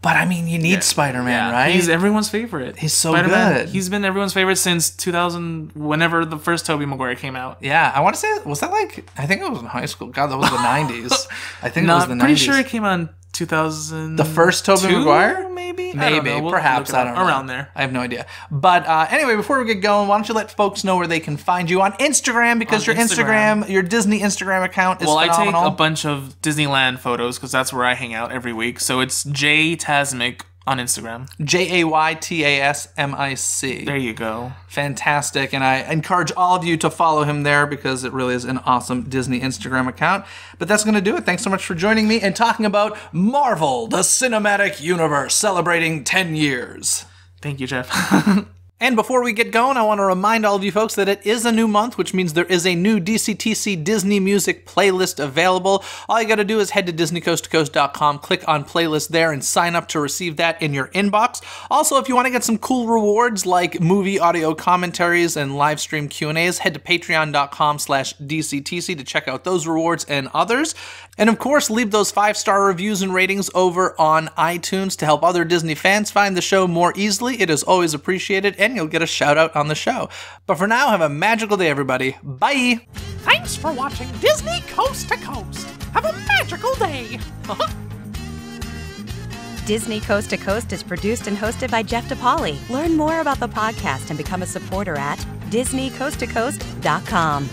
A: But I mean, you need Spider-Man, right?
C: He's everyone's favorite.
A: He's so
C: Spider-Man,
A: good.
C: He's been everyone's favorite since 2000, whenever the first Tobey Maguire came out.
A: Yeah, I want to say, was that like, I think it was in high school. God, that was the 90s. I think it was the 90s.
C: I'm pretty sure it came out in 2000.
A: The first Tobey Maguire?
C: Maybe,
A: perhaps, I don't know.
C: Around there.
A: I have no idea. But anyway, before we get going, why don't you let folks know where they can find you on Instagram, because your Disney Instagram account is phenomenal.
C: I take a bunch of Disneyland photos because that's where I hang out every week. So it's JTasmic on Instagram.
A: JAYTASMIC.
C: There you go.
A: Fantastic. And I encourage all of you to follow him there because it really is an awesome Disney Instagram account. But that's going to do it. Thanks so much for joining me and talking about Marvel, the Cinematic Universe, celebrating 10 years.
C: Thank you, Jeff.
A: And before we get going, I want to remind all of you folks that it is a new month, which means there is a new DCTC Disney Music playlist available. All you got to do is head to DisneyCoastToCoast.com, click on playlist there, and sign up to receive that in your inbox. Also, if you want to get some cool rewards like movie audio commentaries and live stream Q&As, head to Patreon.com/DCTC to check out those rewards and others. And of course, leave those 5-star reviews and ratings over on iTunes to help other Disney fans find the show more easily. It is always appreciated, and you'll get a shout out on the show. But for now, have a magical day, everybody. Bye!
E: Thanks for watching Disney Coast to Coast. Have a magical day.
B: Disney Coast to Coast is produced and hosted by Jeff DePaoli. Learn more about the podcast and become a supporter at DisneyCoastToCoast.com.